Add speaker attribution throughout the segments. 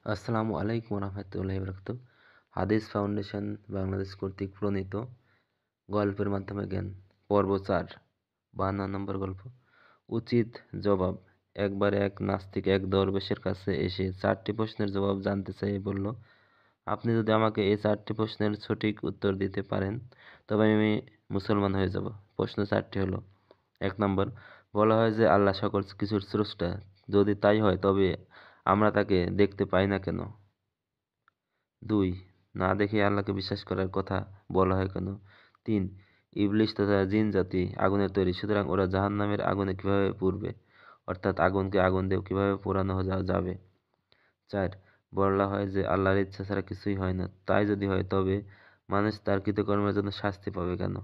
Speaker 1: আসসালামু আলাইকুম রহমতুল্লাহি বারাকাতুহু। হাদিস ফাউন্ডেশন বাংলাদেশ কর্তৃক প্রণীত গল্পের মাধ্যমে জ্ঞান পর্ব ৪, ৫২ নম্বর গল্প। উচিত জবাব। একবার এক নাস্তিক এক দরবেশের কাছে এসে ৪টি প্রশ্নের জবাব জানতে চেয়ে বলল, আপনি যদি আমাকে এই ৪টি প্রশ্নের সঠিক উত্তর দিতে পারেন তবে আমি মুসলমান হয়ে যাব। প্রশ্ন ৪টি হলো: ১ নম্বর, বলা হয় যে আল্লাহ সকল কিছুর স্রষ্টা। যদি তাই হয় তবে আমরা তাকে দেখতে পাই না কেন? ২, না দেখে আল্লাহকে বিশ্বাস করার কথা বলা হয় কেন? ৩, ইবলিস তথা জিন জাতি আগুনের তৈরি, সুতরাং ওরা জাহান্নামের আগুনে কিভাবে পুড়বে, অর্থাৎ আগুনকে আগুন দিয়ে কিভাবে পোড়ানো যাবে? ৪, বলা হয় যে আল্লাহর ইচ্ছা ছাড়া কিছুই হয় না, তাই যদি হয় তবে মানুষ তার কৃতকর্মের জন্য শাস্তি পাবে কেন?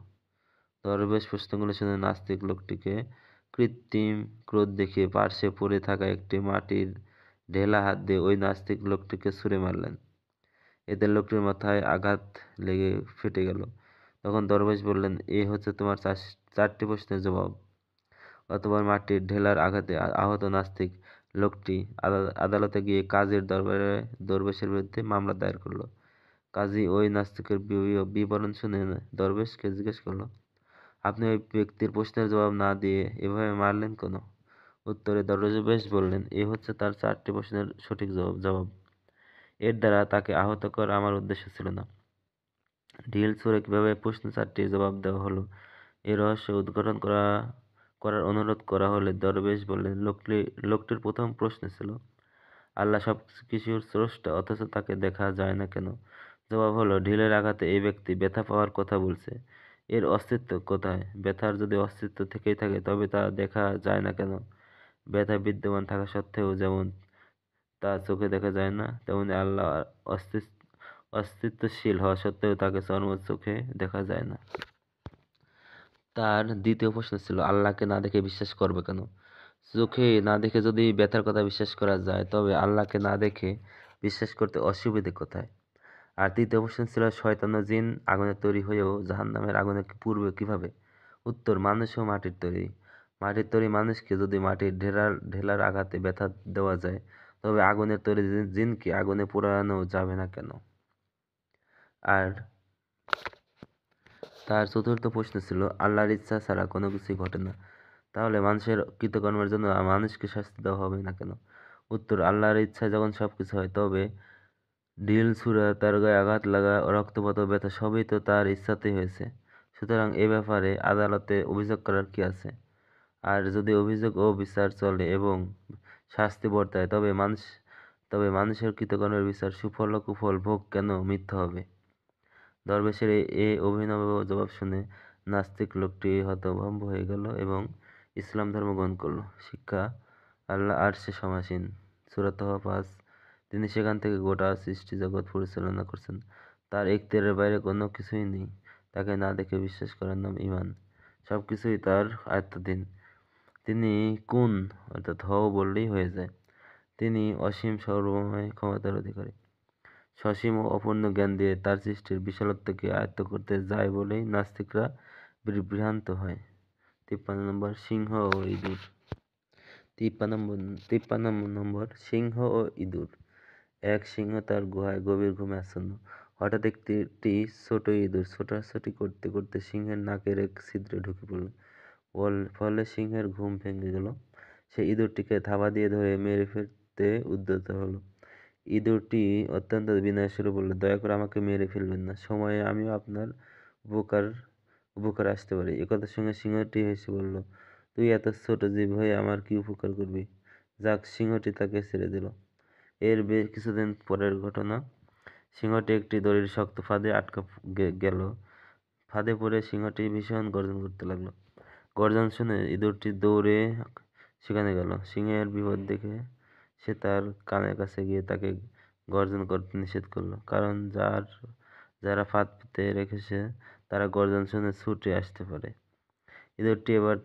Speaker 1: দরবেশ প্রশ্নগুলো শুনে নাস্তিক লোকটিকে কৃত্রিম ক্রোধ দেখিয়ে পার্শ্বে পড়ে থাকা একটি মাটির ঢেলা হাত দিয়ে ওই নাস্তিক লোকটিকে ছুঁড়ে মারলেন। এতে লোকটির মাথায় আঘাত লেগে ফেটে গেল। তখন দরবেশ বললেন, এ হচ্ছে তোমার ৪টি প্রশ্নের জবাব। অতঃপর মাটির ঢেলার আঘাতে আহত নাস্তিক লোকটি আদালতে গিয়ে কাজীর দরবারে দরবেশের বিরুদ্ধে মামলা দায়ের করল। কাজী ওই নাস্তিকের বিবরণ শুনে দরবেশকে জিজ্ঞেস করল, আপনি ওই ব্যক্তির প্রশ্নের জবাব না দিয়ে এভাবে মারলেন কেন? উত্তরে দরবেশ বললেন, এ হচ্ছে তার ৪টি প্রশ্নের সঠিক জবাব। এর দ্বারা তাকে আহত করা আমার উদ্দেশ্য ছিল না। ঢিল ছুঁড়ে কিভাবে প্রশ্ন ৪টির জবাব দেওয়া হলো, এ রহস্য উদ্ঘাটন করার অনুরোধ করা হলে দরবেশ বললেন, লোকটির প্রথম প্রশ্ন ছিল, আল্লাহ সব কিছুর স্রষ্টা অথচ তাকে দেখা যায় না কেন? জবাব হলো, ঢিলের আঘাতে এই ব্যক্তি ব্যথা পাওয়ার কথা বলছে। এর অস্তিত্ব কোথায়? ব্যথার যদি অস্তিত্ব থেকেই থাকে তবে তা দেখা যায় না কেন? ব্যথা বিদ্যমান থাকা সত্ত্বেও যেমন তা চোখে দেখা যায় না, তেমনি আল্লাহ অস্তিত্বশীল হওয়া সত্ত্বেও তাকে চোখে দেখা যায় না। তার দ্বিতীয় প্রশ্ন ছিল, আল্লাহকে না দেখে বিশ্বাস করবে কেন? চোখে না দেখে যদি ব্যথার কথা বিশ্বাস করা যায় তবে আল্লাহকে না দেখে বিশ্বাস করতে অসুবিধে কোথায়? আর তৃতীয় প্রশ্ন ছিল, শয়তান ও জিন আগুনে তৈরি হয়েও জাহান্নামের আগুনে পূর্বে কিভাবে? উত্তর, মানুষ ও মাটির তৈরি। মাটির তৈরি মানুষকে যদি মাটির ঢেলার আঘাতে ব্যথা দেওয়া যায় তবে আগুনের তৈরি জিনকে আগুনে পোড়ানো যাবে না কেন? আর তার চতুর্থ প্রশ্ন ছিল, আল্লাহর ইচ্ছা ছাড়া কোনো কিছুই ঘটে না, তাহলে মানুষের কৃতকর্মের জন্য মানুষকে শাস্তি দেওয়া হবে না কেন? উত্তর, আল্লাহর ইচ্ছায় যখন সবকিছু হয় তবে ঢিল ছুঁড়া, তার গায়ে আঘাত লাগা, রক্তপাত ও ব্যথা সবই তো তার ইচ্ছাতেই হয়েছে। সুতরাং এ ব্যাপারে আদালতে অভিযোগ করার কি আছে? আর যদি অভিযোগ ও বিচার চলে এবং শাস্তি বর্তায় তবে মানুষের কৃতকর্মের বিচার সুফল ও কুফল ভোগ কেন মিথ্যা হবে? দরবেশের এ অভিনব জবাব শুনে নাস্তিক লোকটি হতভম্ব হয়ে গেল এবং ইসলাম ধর্ম গ্রহণ করল। শিক্ষা: আল্লাহ আরশে সমাসীন। সূরা তাহা ৫। তিনি সেখান থেকে গোটা সৃষ্টি জগৎ পরিচালনা করছেন। তার এখতিয়ারের বাইরে কোনো কিছুই নেই। তাকে না দেখে বিশ্বাস করার নাম ঈমান। সবকিছুই তার আয়ত্তাধীন। তিনি কুন অর্থাৎ হও বললেই হয়ে যায়। তিনি অসীম সর্বময় ক্ষমতার অধিকারী। সসীম ও অপূর্ণ জ্ঞান দিয়ে তার সৃষ্টির বিশালত্বকে আয়ত্ত করতে যায় বলেই নাস্তিকরা বিভ্রান্ত হয়। ৫৩ নম্বর, সিংহ ও ইঁদুর। ৫৩ নম্বর, সিংহ ও ইঁদুর। এক সিংহ তার গুহায় গভীর ঘুমে আচ্ছন্ন। হঠাৎ একটি ছোট ইঁদুর ছোটাছুটি করতে করতে সিংহের নাকের এক ছিদ্রে ঢুকে পড়ল। ফলে সিংহের ঘুম ভেঙে গেল। সে ইঁদুরটিকে থাবা দিয়ে ধরে মেরে ফেলতে উদ্যত হলো। ইঁদুরটি অত্যন্ত বিনয়ের সুরে বলল, দয়া করে আমাকে মেরে ফেলবেন না, সময়ে আমিও আপনার উপকারে আসতে পারি। একথা শুনে সিংহটি হেসে বলল, তুই এত ছোট জীব হয়ে আমার কি উপকার করবি? যাক, সিংহটি তাকে ছেড়ে দিল। এর বেশ কিছুদিন পরের ঘটনা। সিংহটি একটি দড়ির শক্ত ফাঁদে আটকা গেল। ফাঁদে পড়ে সিংহটি ভীষণ গর্জন করতে লাগলো। গর্জন শুনে ইঁদুরটি দৌড়ে সেখানে গেল। সিংহের বিপদ দেখে সে তার কানের কাছে গিয়ে তাকে গর্জন করতে নিষেধ করল, কারণ যারা ফাঁদ পেতে রেখেছে তারা গর্জন শুনে ছুটে আসতে পারে। ইঁদুরটি এবার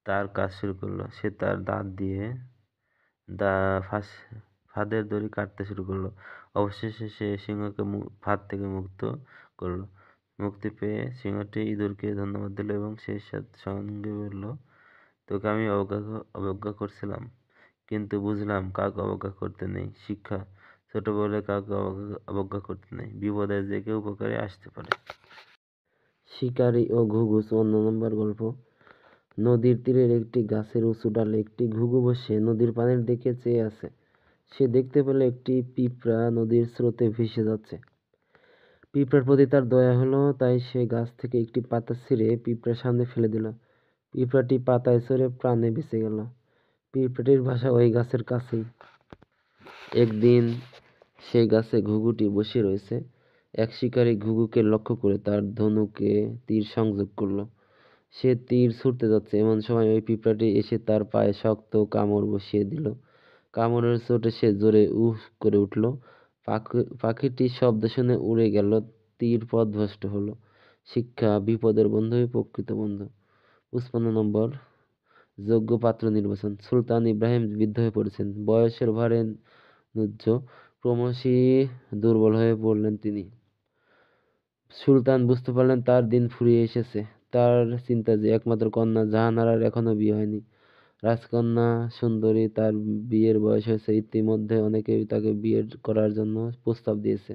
Speaker 1: তার কাজ শুরু করলো। সে তার দাঁত দিয়ে ফাঁদের দড়ি কাটতে শুরু করলো। অবশেষে সে সিংহকে ফাঁদ থেকে মুক্ত করলো। মুক্তি পেয়ে সিংহটি ইঁদুরকে ধন্যবাদ দিল এবং সেই সঙ্গে বলল, তোকে আমি অবজ্ঞা করছিলাম, কিন্তু বুঝলাম কাউকে অবজ্ঞা করতে নেই। শিক্ষা: ছোট বলে কাউকে অবজ্ঞা করতে নেই, বিপদে যে কেউ উপকারে আসতে পারে। শিকারী ও ঘুঘু 54 নম্বর গল্প। নদীর তীরের একটি গাছের উঁচু ডালে একটি ঘুঘু বসে নদীর পানির দিকে চেয়ে আছে। সে দেখতে পেল একটি পিঁপড়া নদীর স্রোতে ভেসে যাচ্ছে। পিঁপড়ার প্রতি তার দয়া হলো, তাই সে গাছ থেকে একটি পাতা ছিঁড়ে পিঁপড়ার সামনে ফেলে দিল। পিঁপড়াটি পাতায় চড়ে প্রাণে বেঁচে গেল। পিঁপড়াটির বাসা ওই গাছের কাছেই। একদিন সেই গাছে ঘুঘুটি বসে রয়েছে। এক শিকারী ঘুঘুকে লক্ষ্য করে তার ধনুকে তীর সংযোগ করলো। সে তীর ছুঁড়তে যাচ্ছে, এমন সময় ওই পিঁপড়াটি এসে তার পায়ে শক্ত কামড় বসিয়ে দিল। কামড়ের চোটে সে জোরে উহ করে উঠল। পাখিটি শব্দ শুনে উড়ে গেল। তীর পথভ্রষ্ট হলো। শিক্ষা: বিপদের বন্ধুই প্রকৃত বন্ধু। 55 নম্বর যোগ্য পাত্র নির্বাচন। সুলতান ইব্রাহিম বৃদ্ধ হয়ে পড়েছেন, বয়সের ভারে নুজ্জ, ক্রমশই দুর্বল হয়ে পড়লেন তিনি। সুলতান বুঝতে পারলেন তার দিন ফুরিয়ে এসেছে। তার চিন্তা যে একমাত্র কন্যা জাহানারার এখনো বিয়ে হয়নি। রাজকন্যা সুন্দরী, তার বিয়ের বয়স হয়েছে। ইতিমধ্যে অনেকেই তাকে বিয়ে করার জন্য প্রস্তাব দিয়েছে,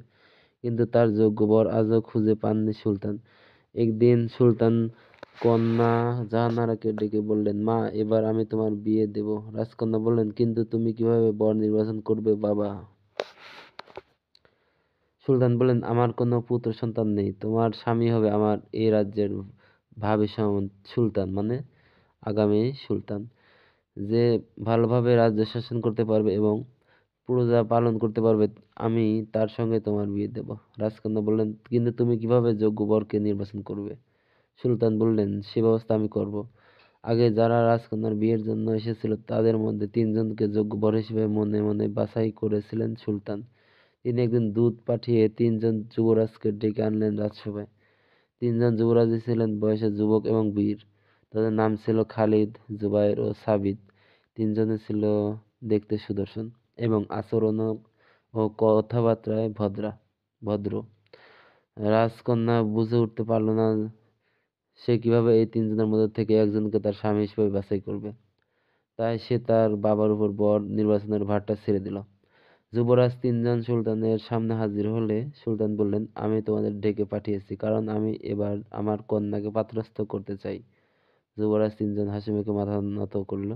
Speaker 1: কিন্তু তার যোগ্য বর আজও খুঁজে পাননি সুলতান। একদিন সুলতান কন্যা জাহানারাকে ডেকে বললেন, মা, এবার আমি তোমার বিয়ে দেব। রাজকন্যা বললেন, কিন্তু তুমি কিভাবে বর নির্বাচন করবে বাবা? সুলতান বললেন, আমার কোনো পুত্র সন্তান নেই। তোমার স্বামী হবে আমার এই রাজ্যের ভাবী সুলতান, মানে আগামী সুলতান, যে ভালোভাবে রাজ্য শাসন করতে পারবে এবং প্রজা পালন করতে পারবে। আমি তার সঙ্গে তোমার বিয়ে দেব। রাজকন্যা বললেন, কিন্তু তুমি কিভাবে যোগ্য বরকে নির্বাচন করবে? সুলতান বললেন, সে ব্যবস্থা আমি করব। আগে যারা রাজকন্যার বিয়ের জন্য এসেছিল তাদের মধ্যে 3 জনকে যোগ্য বর হিসেবে মনে মনে বাছাই করেছিলেন সুলতান। তিনি একদিন দূত পাঠিয়ে 3 জন যুবরাজকে ডেকে আনলেন রাজসভায়। 3 জন যুবরাজই ছিলেন বয়সে যুবক এবং বীর। তাদের নাম ছিল খালিদ, জুবায়ের ও সাবিত। 3 জনই ছিল দেখতে সুদর্শন এবং আচরণ ও কথাবার্তায় ভদ্র। রাজকন্যা বুঝে উঠতে পারল না সে কিভাবে এই 3 জনের মধ্যে থেকে একজনকে তার স্বামী হিসেবে বাছাই করবে। তাই সে তার বাবার উপর বর নির্বাচনের ভারটা ছেড়ে দিল। যুবরাজ 3 জন সুলতানের সামনে হাজির হলে সুলতান বললেন, আমি তোমাদের ডেকে পাঠিয়েছি কারণ আমি এবার আমার কন্যাকে পাত্রস্থ করতে চাই। যুবরাজ 3 জন হাসিমুখে মাথা নত করল।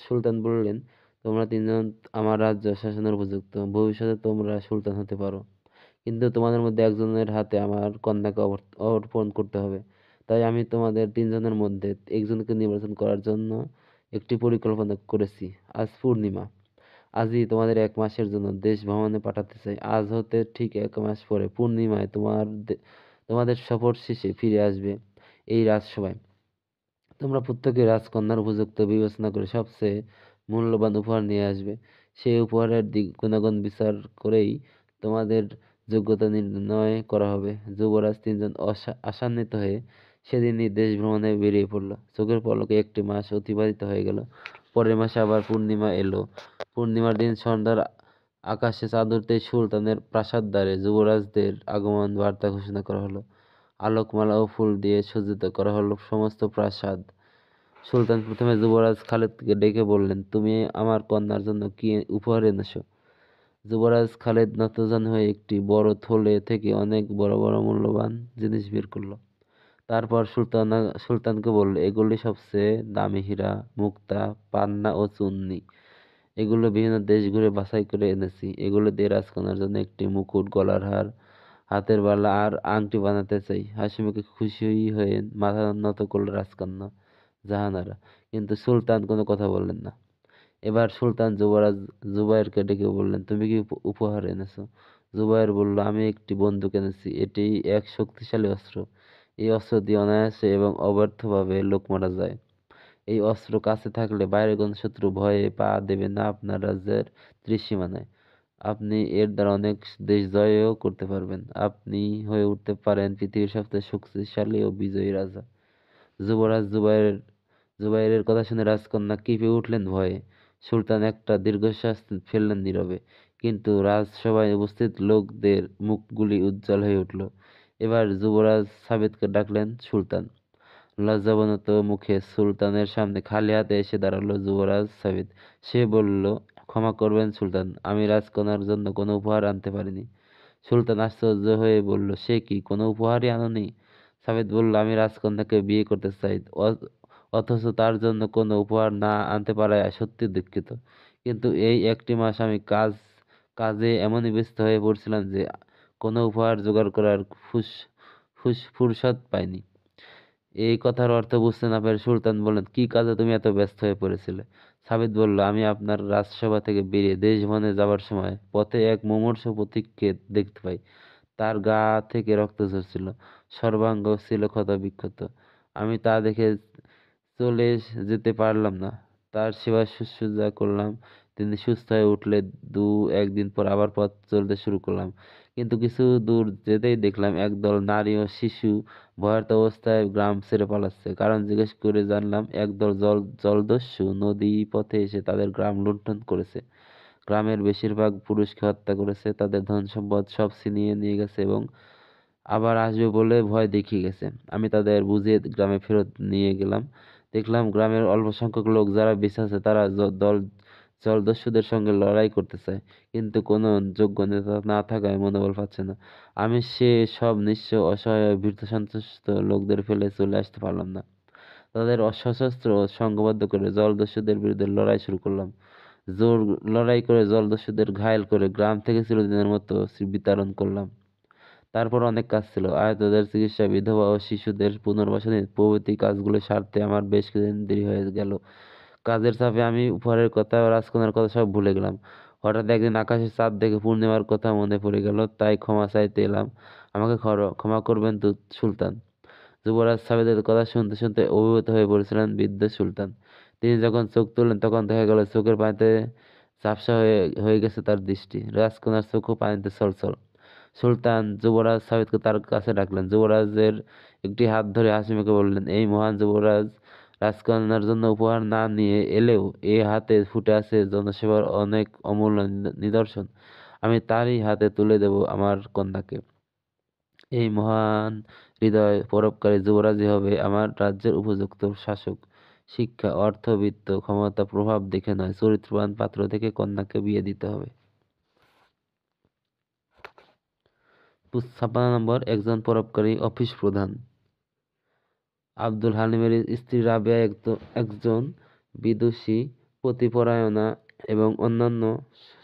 Speaker 1: সুলতান বললেন, তোমরা 3 জন আমার রাজ্য শাসনের উপযুক্ত। ভবিষ্যতে তোমরা সুলতান হতে পারো, কিন্তু তোমাদের মধ্যে একজনের হাতে আমার কন্যাকে অর্পণ করতে হবে। তাই আমি তোমাদের 3 জনের মধ্যে একজনকে নির্বাচন করার জন্য একটি পরিকল্পনা করেছি। আজ পূর্ণিমা। আজই তোমাদের 1 মাসের জন্য দেশ ভ্রমণে পাঠাতে চাই। আজ হতে ঠিক 1 মাস পরে পূর্ণিমায় তোমাদের সফর শেষে ফিরে আসবে এই রাজসভায়। তোমরা প্রত্যেকে রাজকন্যার উপযুক্ত বিবেচনা করে সবচেয়ে মূল্যবান উপহার নিয়ে আসবে। সেই উপহারের দিক গুণাগুণ বিচার করেই তোমাদের যোগ্যতা নির্ণয় করা হবে। যুবরাজ 3 জন আশান্বিত হয়ে সেদিনই দেশ ভ্রমণে বেরিয়ে পড়ল। চোখের পলকে 1 মাস অতিবাহিত হয়ে গেল। পরের মাসে আবার পূর্ণিমা এলো। পূর্ণিমার দিন সন্ধ্যার আকাশে চাঁদ উঠতেই সুলতানের প্রাসাদ দ্বারে যুবরাজদের আগমন বার্তা ঘোষণা করা হলো। আলোকমালা ও ফুল দিয়ে সজ্জিত করা হলো সমস্ত প্রাসাদ। সুলতান প্রথমে যুবরাজ খালিদকে ডেকে বললেন, তুমি আমার কন্যার জন্য কি উপহার এনেছো? যুবরাজ খালিদ নতজানু হয়ে একটি বড় থলে থেকে অনেক বড় বড় মূল্যবান জিনিস বের করলো। তারপর সুলতানকে বলল, এগুলি সবচেয়ে দামি হীরা, মুক্তা, পান্না ও চুন্নি। এগুলো বিভিন্ন দেশ ঘুরে বাছাই করে এনেছি। এগুলো দিয়ে রাজকন্যার জন্য একটি মুকুট, গলার হার, হাতের বালা আর আংটি বানাতে চাই। হাসিমুখে খুশি হয়ে মাথা নত করল রাজকন্যা জাহানারা, কিন্তু সুলতান কোনো কথা বললেন না। এবার সুলতান যুবরাজ জুবায়েরকে ডেকে বললেন, তুমি কি উপহার এনেছো? জুবায়ের বলল, আমি একটি বন্দুক এনেছি। এটি এক শক্তিশালী অস্ত্র। এই অস্ত্র দিয়ে অনায়াসে এবং অব্যর্থভাবে লোক মারা যায়। এই অস্ত্র কাছে থাকলে বাইরের কোনো শত্রু ভয়ে পা দেবে না আপনার রাজ্যের ত্রিসীমানায়। আপনি এর দ্বারা অনেক দেশ জয়ও করতে পারবেন। আপনি হয়ে উঠতে পারেন পৃথিবীর সবচেয়ে শক্তিশালী ও বিজয়ী রাজা। যুবরাজ জুবাইরের কথা শুনে রাজকন্যা কেঁপে উঠলেন ভয়ে। সুলতান একটা দীর্ঘশ্বাস ফেললেন নীরবে, কিন্তু রাজসভায় উপস্থিত লোকদের মুখগুলি উজ্জ্বল হয়ে উঠল। এবার যুবরাজ সাবিতকে ডাকলেন। সুলতান লজ্জাবনত মুখে সুলতানের সামনে খালি হাতে এসে দাঁড়ালো যুবরাজ সাবিত। সে বলল, ক্ষমা করবেন সুলতান, আমি রাজকন্যার জন্য কোনো উপহার আনতে পারিনি। সুলতান আশ্চর্য হয়ে বলল, সে কি, কোনো উপহারই আনোনি? সাবিত বলল, আমি রাজকন্যাকে বিয়ে করতে চাই, অথচ তার জন্য কোনো উপহার না আনতে পারায় সত্যি দুঃখিত। কিন্তু এই একটি মাস আমি কাজে এমনই ব্যস্ত হয়ে পড়ছিলাম যে কোনো উপহার জোগাড় করার ফুরসত পাইনি। এই কথার অর্থ বুঝতে না পেরে সুলতান বললেন, কি কাজে তুমি এত ব্যস্ত হয়ে পড়েছিলে? সাবিত বলল, আমি আপনার রাজসভা থেকে বেরিয়ে দেশ ভ্রমণে যাবার সময় পথে এক মুমূর্ষু পথিককে দেখতে পাই। তার গা থেকে রক্ত ঝরছিল, সর্বাঙ্গ ছিল ক্ষত বিক্ষত। আমি তা দেখে চলে যেতে পারলাম না, তার সেবা শুশ্রূষা করলাম। তিনি সুস্থ হয়ে উঠলে একদিন পর আবার পথ চলতে শুরু করলাম। কিন্তু কিছু দূর যেতেই দেখলাম একদল নারী ও শিশু ভয়ার্ত অবস্থায় গ্রাম ছেড়ে পালাচ্ছে। কারণ জিজ্ঞেস করে জানলাম, একদল জলদস্যু নদী পথে এসে তাদের গ্রাম লুণ্ঠন করেছে। গ্রামের বেশিরভাগ পুরুষকে হত্যা করেছে, তাদের ধন সম্পদ সব ছিনিয়ে নিয়ে গেছে এবং আবার আসবে বলে ভয় দেখিয়ে গেছে। আমি তাদের বুঝিয়ে গ্রামে ফেরত নিয়ে গেলাম। দেখলাম গ্রামের অল্প সংখ্যক লোক যারা বেঁচে আছে তারা জলদস্যুদের সঙ্গে লড়াই করতে চায়, কিন্তু কোনো যোগ্য নেতা না থাকায় মনোবল পাচ্ছে না। আমি সে সব নিঃস্ব অসহায় ভীত সন্ত্রস্ত লোকদের ফেলে চলে আসতে পারলাম না। তাদের সশস্ত্র সংঘবদ্ধ করে জলদস্যুদের বিরুদ্ধে লড়াই শুরু করলাম। জোর লড়াই করে জলদস্যুদের ঘায়েল করে গ্রাম থেকে চিরদিনের মতো বিতাড়ন করলাম। তারপর অনেক কাজ ছিল, আহতদের চিকিৎসা, বিধবা ও শিশুদের পুনর্বাসনে প্রভৃতি কাজগুলো সারতে আমার বেশ কিছুদিন দেরি হয়ে গেল। কাজের চাপে আমি উপহারের কথা ও রাজকন্যার কথা সব ভুলে গেলাম। হঠাৎ একদিন আকাশে চাঁদ দেখে পূর্ণিমার কথা মনে পড়ে গেল, তাই ক্ষমা চাইতে এলাম। আমাকে ক্ষমা করবেন তো সুলতান। যুবরাজ সাবেদের কথা শুনতে শুনতে অভিভূত হয়ে পড়েছিলেন বৃদ্ধ সুলতান। তিনি যখন চোখ তুললেন তখন দেখা গেল চোখের পানিতে ঝাপসা হয়ে হয়ে গেছে তার দৃষ্টি। রাজকন্যার চোখও পানিতে ছলছল। সুলতান যুবরাজ সাবিতকে তার কাছে ডাকলেন। যুবরাজের একটি হাত ধরে হাসি মুখে বললেন, এই মহান যুবরাজ রাজকন্যার জন্য উপহার না নিয়ে এলেও এই হাতে ফুটে আছে জনসেবার অনেক অমূল্য নিদর্শন। আমি তারই হাতে তুলে দেব আমার কন্যাকে। এই মহান হৃদয় পরোপকারী যুবরাজই হবে আমার রাজ্যের উপযুক্ত শাসক। শিক্ষা, অর্থ, বিত্ত, ক্ষমতা, প্রভাব দেখে নয়, চরিত্রবান পাত্র থেকে কন্যাকে বিয়ে দিতে হবে। 56 নম্বর, একজন পরোপকারী অফিস প্রধান। আব্দুল হালিমের স্ত্রী রাবেয়া একজন বিদুষী, পতিপরায়ণা এবং অন্যান্য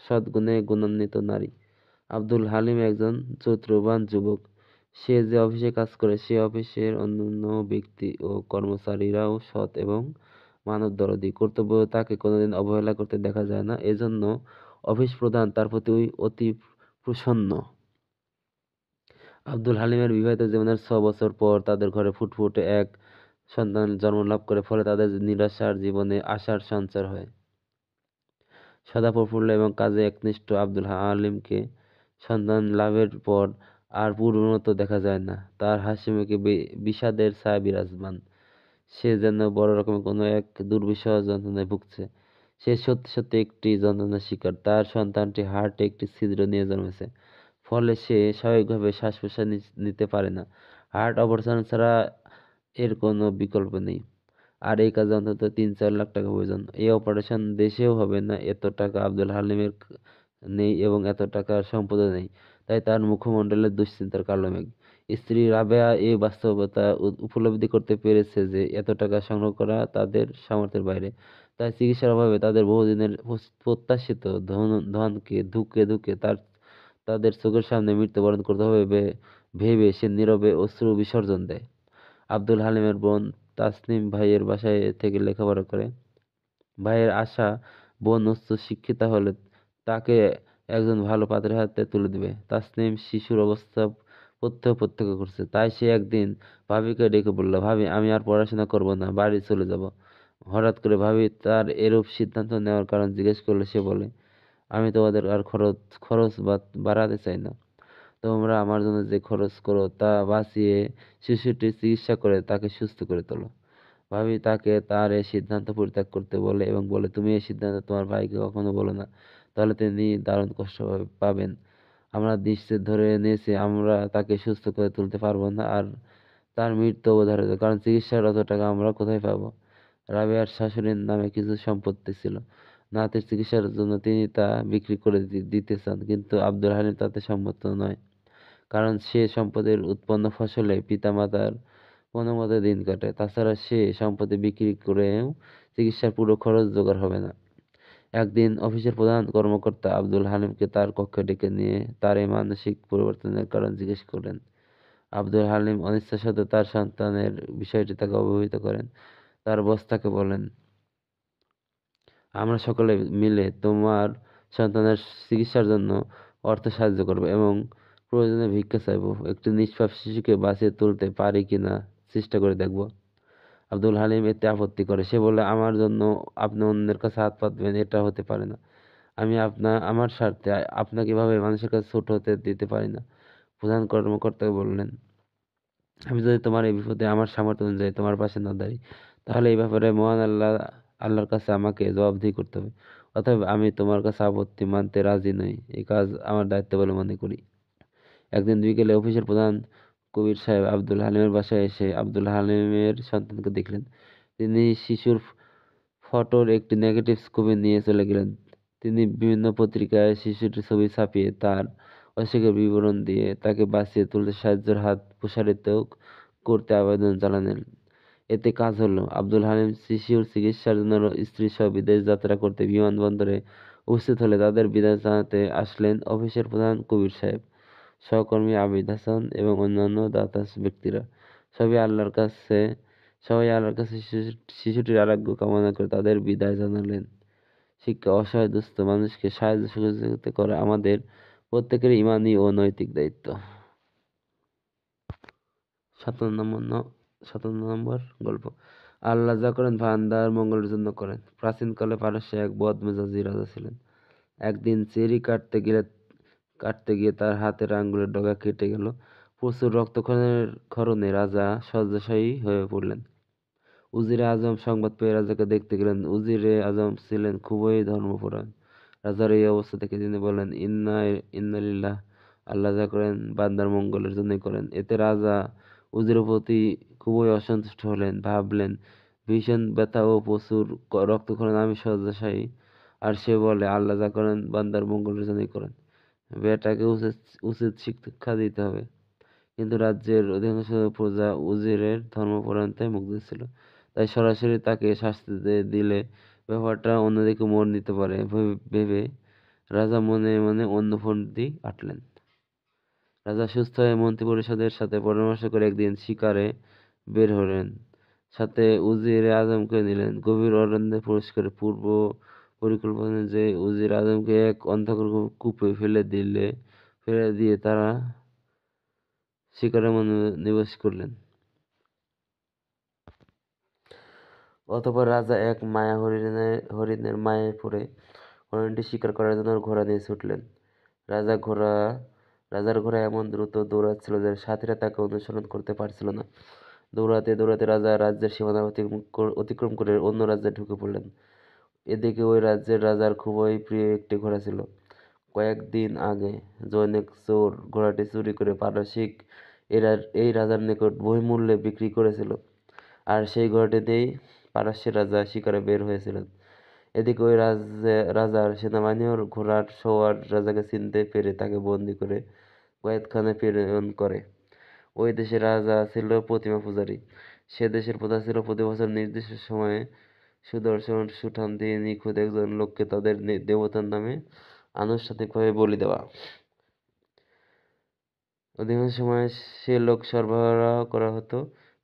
Speaker 1: সদ্গুণে গুণান্বিত নারী। আব্দুল হালিম একজন চরিত্রবান যুবক। সে যে অফিসে কাজ করে সে অফিসের অন্যান্য ব্যক্তি ও কর্মচারীরাও সৎ এবং মানবদরদী। কর্তব্য তাকে কোনোদিন অবহেলা করতে দেখা যায় না, এজন্য অফিস প্রধান তার প্রতি অতি প্রসন্ন। আব্দুল হালিমের বিবাহিত জীবনের 6 বছর পর তাদের ঘরে ফুটফুটে এক সন্তান জন্মলাভ করে, ফলে তাদের নিরাশার জীবনে আশার সঞ্চার হয়। সদা প্রফুল্ল এবং কাজে একনিষ্ঠ আব্দুল হালিমকে সন্তান লাভের পর আর পূর্বের মতো দেখা যায় না। তার হাসি মুখে বিষাদের ছায়া বিরাজমান। সে যেন বড় রকমের কোনো এক দুর্বিষহ যন্ত্রণায় ভুগছে। সে সত্যি সত্যি একটি যন্ত্রণার শিকার। তার সন্তানটি হার্টে একটি ছিদ্র নিয়ে জন্মেছে, ফলে সে স্বাভাবিকভাবে শ্বাস প্রশ্বাস নিতে পারে না। হার্ট অপারেশন ছাড়া এর কোনো বিকল্প নেই। আর এই কাজে অন্তত 3-4 লাখ টাকা প্রয়োজন। এই অপারেশন দেশেও হবে না, এত টাকা আব্দুল হালিমের নেই এবং এত টাকার সম্পদও নেই। তাই তার মুখমণ্ডলে দুশ্চিন্তার কালো মেঘ। স্ত্রী রাবেয়া এই বাস্তবতা উপলব্ধি করতে পেরেছে যে এত টাকা সংগ্রহ করা তাদের সামর্থ্যের বাইরে। তাই চিকিৎসার অভাবে তাদের বহুদিনের প্রত্যাশিত ধনকে ধুকে ধুকে তাদের চোখের সামনে মৃত্যুবরণ করতে হবে ভেবে সে নীরবে অশ্রু বিসর্জন দেয়। আব্দুল হালিমের বোন তাসনিম ভাইয়ের বাসায় থেকে লেখাপড়া করে। ভাইয়ের আশা বোন উচ্চ শিক্ষিতা হলে তাকে একজন ভালো পাত্রের হাতে তুলে দিবে। তাসনিম শিশুর অবস্থা প্রত্যক্ষ করছে, তাই সে একদিন ভাবিকে ডেকে বলল, ভাবি, আমি আর পড়াশোনা করব না, বাড়ি চলে যাব। হঠাৎ করে ভাবি তার এরূপ সিদ্ধান্ত নেওয়ার কারণ জিজ্ঞেস করলে সে বলে, আমি তোমাদের আর খরচ বাড়াতে চাই না। তোমরা আমার জন্য যে খরচ করো তা বাঁচিয়ে শিশুটির চিকিৎসা করে তাকে সুস্থ করে তোলো। ভাবি তাকে তার এই সিদ্ধান্ত পরিত্যাগ করতে বলে এবং বলে, তুমি এই সিদ্ধান্ত তোমার ভাইকে কখনো বলো না, তাহলে তিনি দারুণ কষ্ট পাবেন। আমরা নিশ্চিত ধরে নিয়েছি আমরা তাকে সুস্থ করে তুলতে পারবো না, আর তার মৃত্যু অবধারিত, কারণ চিকিৎসার অত টাকা আমরা কোথায় পাবো। রাবেয়ার শাশুড়ির নামে কিছু সম্পত্তি ছিল। নাতের চিকিৎসার জন্য তিনি তা বিক্রি করে দিতে চান, কিন্তু আব্দুল হালিম তাতে সম্মত নয়, কারণ সে সম্পদের উৎপন্ন ফসলে পিতামাতার কোনোমতে দিন কাটায়। তাছাড়া সে সম্পত্তি বিক্রি করেও চিকিৎসার পুরো খরচ জোগাড় হবে না। একদিন অফিসের প্রধান কর্মকর্তা আব্দুল হালিমকে তার কক্ষে ডেকে নিয়ে তার এই মানসিক পরিবর্তনের কারণ জিজ্ঞেস করলেন। আব্দুল হালিম অনিচ্ছার সাথে তার সন্তানের বিষয়টি তাকে অবহিত করেন। তার বস তাকে বলেন, আমরা সকলে মিলে তোমার সন্তানের চিকিৎসার জন্য অর্থ সাহায্য করব এবং প্রয়োজনে ভিক্ষা চাইব। একটি নিষ্পাপ শিশুকে বাঁচিয়ে তুলতে পারি কিনা চেষ্টা করে দেখব। আব্দুল হালিম এতে আপত্তি করে। সে বলে, আমার জন্য আপনি অন্যের কাছে হাত পাতবেন, এটা হতে পারে না। আমি আমার স্বার্থে আপনাকে এভাবে মানুষের কাছে ছোট হতে দিতে পারি না। প্রধান কর্মকর্তা বললেন, আমি যদি তোমার এই বিপদে আমার সামর্থ্য অনুযায়ী তোমার পাশে না দাঁড়াই, তাহলে এই ব্যাপারে মহান আল্লাহর কাছে আমাকে জবাবদিহি করতে হবে। অতএব আমি তোমার কাছে আপত্তি মানতে রাজি নই। এই কাজ আমার দায়িত্ব বলে মনে করি। একদিন বিকেলে অফিসের প্রধান কবির সাহেব আব্দুল হালিমের বাসায় এসে আব্দুল হালিমের সন্তানকে দেখলেন। তিনি শিশুর ফটোর একটি নেগেটিভ ছবি নিয়ে চলে গেলেন। তিনি বিভিন্ন পত্রিকায় শিশুটির ছবি ছাপিয়ে তার অসুখের বিবরণ দিয়ে তাকে বাঁচিয়ে তুলতে সাহায্যের হাত প্রসারিত করতে আবেদন জানালেন। এতে কাজ হলো। আব্দুল হালিম শিশুর চিকিৎসার জন্য স্ত্রী সহ বিদেশ যাত্রা করতে বিমানবন্দরে উপস্থিত হলে তাদের বিদায় জানাতে আসলেন অফিসের প্রধান কবির সাহেব, সহকর্মী আবিদ হাসান এবং অন্যান্য দাতা ব্যক্তিরা। সবাই আল্লাহর কাছে সবাই আল্লাহর কাছে শিশুটির আরোগ্য কামনা করে তাদের বিদায় জানালেন। শিক্ষা, অসহায় দুস্থ মানুষকে সাহায্য সহযোগিতা করা আমাদের প্রত্যেকের ইমানি ও নৈতিক দায়িত্ব। 57 নম্বর গল্প। আল্লাহ যা করেন বান্দার মঙ্গলের জন্য করেন। প্রাচীনকালে পারস্যে এক বদমেজাজি রাজা ছিলেন। একদিন চেরি কাটতে গিয়ে তার হাতের আঙ্গুলের ডগা কেটে গেল। প্রচুর রক্তক্ষরণে রাজা শয্যাশায়ী হয়ে পড়লেন। উজিরে আজম সংবাদ পেয়ে রাজাকে দেখতে গেলেন। উজিরে আজম ছিলেন খুবই ধর্মপরায়ণ। রাজার এই অবস্থা দেখে তিনি বললেন, ইন্না লিল্লাহ, আল্লাহ যা করেন বান্দার মঙ্গলের জন্যই করেন। এতে রাজা উজিরের প্রতি খুবই অসন্তুষ্ট হলেন। ভাবলেন, ভীষণ ব্যথা ও প্রচুর রক্তক্ষরণ, আমি শয্যাশায়ী, আর সে বলে আল্লাহ যা করেন বান্দার মঙ্গলের জন্যই করেন। বেটাকে উচিত উচিত শিক্ষা দিতে হবে। কিন্তু রাজ্যের অধিকাংশ প্রজা উজিরের ধর্মপরায়ণতায় মুগ্ধ ছিল। তাই সরাসরি তাকে শাস্তি দিলে ব্যাপারটা অন্যদিকে মোড় নিতে পারে ভেবে রাজা মনে মনে অন্য ফন্দি আঁটলেন। রাজা সুস্থ হয়ে মন্ত্রিপরিষদের সাথে পরামর্শ করে একদিন শিকারে বের হলেন। সাথে উজিরে আজমকে নিলেন। গভীর অরণ্যে প্রবেশ করে পূর্ব পরিকল্পনা অনুযায়ী উজির আজমকে এক অন্ধকার কূপে ফেলে দিয়ে তারা শিকারে মনোনিবেশ করলেন। অতঃপর রাজা এক মায়া হরিণের মায়ায় পড়ে হরিণটি শিকার করার জন্য ঘোড়া নিয়ে ছুটলেন। রাজার ঘোড়া এমন দ্রুত দৌড়াচ্ছিল যে সাথীরা তাকে অনুসরণ করতে পারছিল না। দৌড়াতে দৌড়াতে রাজা রাজ্যের সীমানা অতিক্রম করে অন্য রাজ্যে ঢুকে পড়লেন। এদিকে ওই রাজ্যের রাজার খুবই প্রিয় একটি ঘোড়া ছিল। কয়েকদিন আগে জনৈক চোর ঘোড়াটি চুরি করে পারসিক এই রাজার নিকট বহুমূল্যে বিক্রি করেছিল, আর সেই ঘোড়াটি দিয়েই পারস্যের রাজা শিকারে বের হয়েছিলেন। এদিকে ওই রাজার সেনাবাহিনীও ঘোড়ার সওয়ার রাজাকে চিনতে পেরে তাকে বন্দী করে কয়েদখানায় প্রেরণ করে। ওই দেশের রাজা ছিল প্রতিমা পূজারী। সে দেশের প্রথা ছিল প্রতি বছর নির্দিষ্ট সময়ে সুদর্শন সুঠাম দিয়ে নিখুঁত একজন লোককে তাদের দেবতার নামে আনুষ্ঠানিকভাবে বলি দেওয়া। অধিকাংশ সময় সে লোক সরবরাহ করা হতো